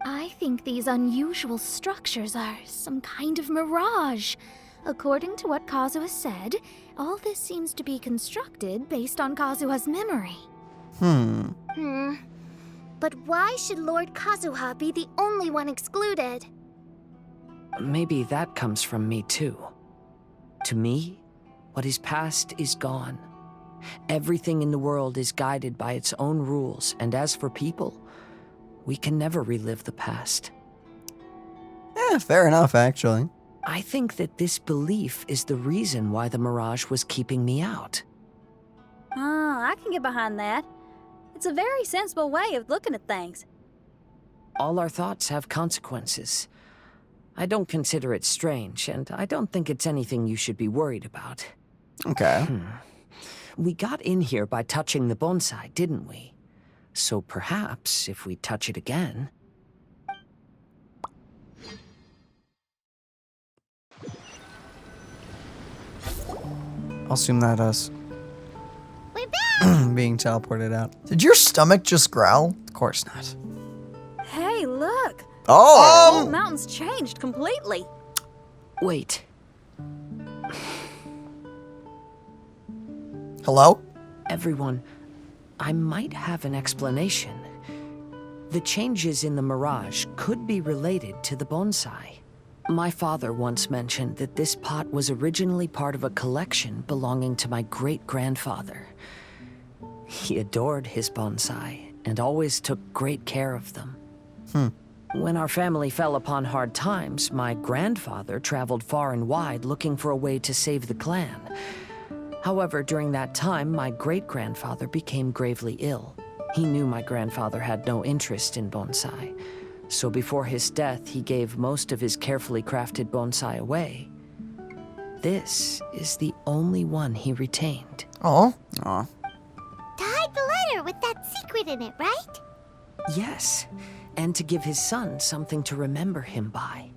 I think these unusual structures are some kind of mirage. According to what Kazuha said, all this seems to be constructed based on Kazuha's memory. But why should Lord Kazuha be the only one excluded? Maybe that comes from me too. To me, what is past is gone. Everything in the world is guided by its own rules, and as for people, we can never relive the past. Fair enough, actually. I think that this belief is the reason why the mirage was keeping me out. I can get behind that. It's a very sensible way of looking at things. All our thoughts have consequences. I don't consider it strange, and I don't think it's anything you should be worried about. Okay. We got in here by touching the bonsai, didn't we? So perhaps, if we touch it again... I'll assume that us. We're back! Being teleported out. Did your stomach just growl? Of course not. Hey, look! Oh! The whole mountain's changed completely. Wait. Hello? Everyone, I might have an explanation. The changes in the mirage could be related to the bonsai. My father once mentioned that this pot was originally part of a collection belonging to my great-grandfather. He adored his bonsai and always took great care of them. When our family fell upon hard times, my grandfather traveled far and wide looking for a way to save the clan. However, during that time, my great-grandfather became gravely ill. He knew my grandfather had no interest in bonsai, so before his death, he gave most of his carefully crafted bonsai away. This is the only one he retained. Oh. Aw. To hide the letter with that secret in it, right? Yes, and to give his son something to remember him by.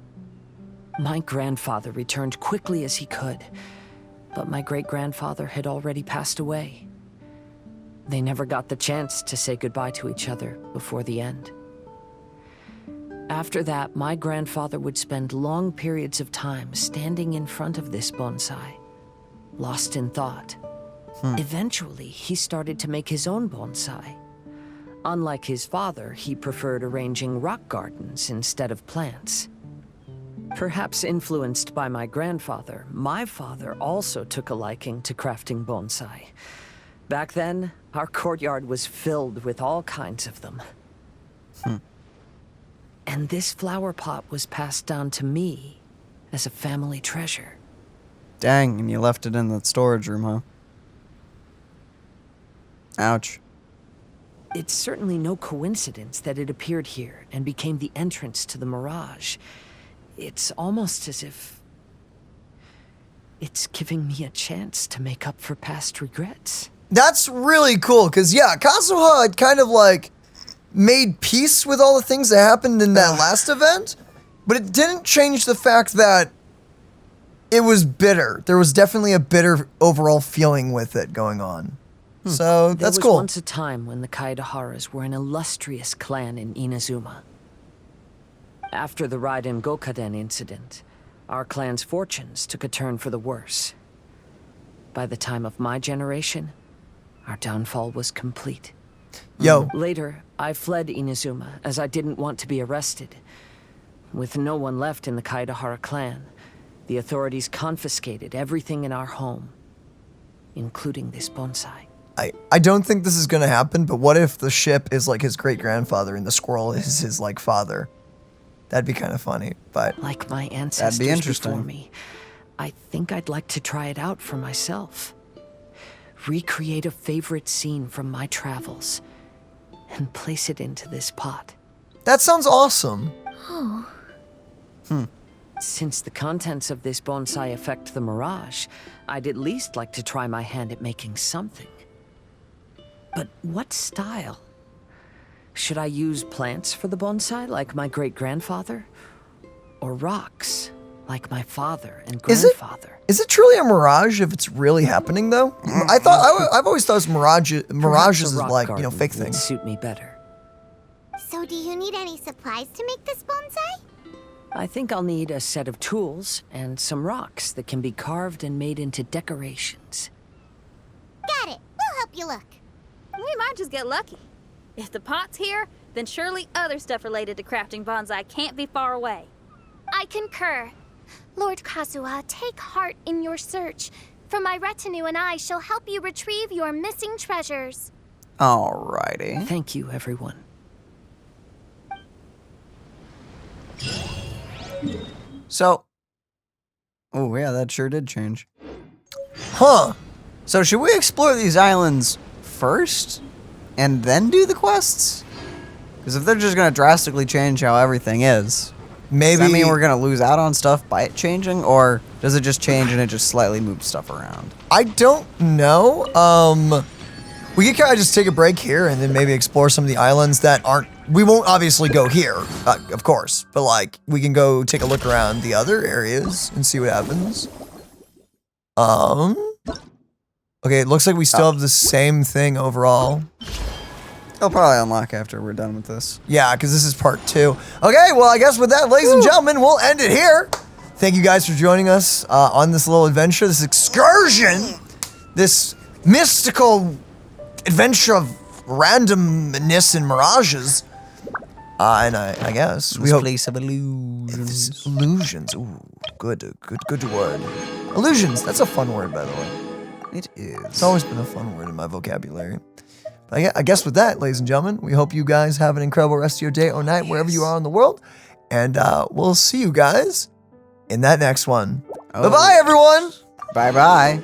My grandfather returned quickly as he could, but my great-grandfather had already passed away. They never got the chance to say goodbye to each other before the end. After that, my grandfather would spend long periods of time standing in front of this bonsai, lost in thought. Eventually, he started to make his own bonsai. Unlike his father, he preferred arranging rock gardens instead of plants. Perhaps influenced by my grandfather, my father also took a liking to crafting bonsai. Back then, our courtyard was filled with all kinds of them. And this flower pot was passed down to me as a family treasure. Dang, and you left it in the storage room, huh? Ouch. It's certainly no coincidence that it appeared here and became the entrance to the mirage. It's almost as if it's giving me a chance to make up for past regrets. That's really cool, because, yeah, Kazuha had kind of, like, made peace with all the things that happened in that last event, but it didn't change the fact that it was bitter. There was definitely a bitter overall feeling with it going on. So, that's There cool. was once a time when the Kaidaharas were an illustrious clan in Inazuma. After the Raiden Gokaden incident, our clan's fortunes took a turn for the worse. By the time of my generation, our downfall was complete. Later, I fled Inazuma as I didn't want to be arrested. With no one left in the Kaidahara clan, the authorities confiscated everything in our home. including this bonsai. I don't think this is gonna happen, but what if the ship is like his great-grandfather and the squirrel is his like father? That'd be kind of funny, but like my ancestors that'd be interesting. before me, I think I'd like to try it out for myself. Recreate a favorite scene from my travels and place it into this pot. That sounds awesome. Oh. Since the contents of this bonsai affect the mirage, I'd at least like to try my hand at making something. But what style? Should I use plants for the bonsai like my great-grandfather? Or rocks like my father and grandfather? Is it truly a mirage if it's really happening though? I've always thought mirages is like, you know, fake things. Suit me better. So do you need any supplies to make this bonsai? I think I'll need a set of tools and some rocks that can be carved and made into decorations. Got it. We'll help you look. We might just get lucky. If the pot's here, then surely other stuff related to crafting bonsai can't be far away. I concur. Lord Kazuha, take heart in your search, for my retinue and I shall help you retrieve your missing treasures. Alrighty. Thank you, everyone. So, oh yeah, that sure did change. Huh. So should we explore these islands first and then do the quests? Because if they're just going to drastically change how everything is, maybe... does that mean we're going to lose out on stuff by it changing? Or does it just change and it just slightly moves stuff around? I don't know. We could kind of just take a break here and then maybe explore some of the islands that aren't... We won't obviously go here, of course. But, like, we can go take a look around the other areas and see what happens. Okay, it looks like we still have the same thing overall. It'll probably unlock after we're done with this. Yeah, because this is part 2. Okay, well, I guess with that, ladies and gentlemen, we'll end it here. Thank you guys for joining us on this little adventure, this excursion, this mystical adventure of randomness and mirages. And I guess we hope... Place of illusions. Illusions. Ooh, good word. Illusions, that's a fun word, by the way. It is. It's always been a fun word in my vocabulary. But I guess with that, ladies and gentlemen, we hope you guys have an incredible rest of your day or night, wherever you are in the world. And we'll see you guys in that next one. Bye-bye, everyone. Bye-bye.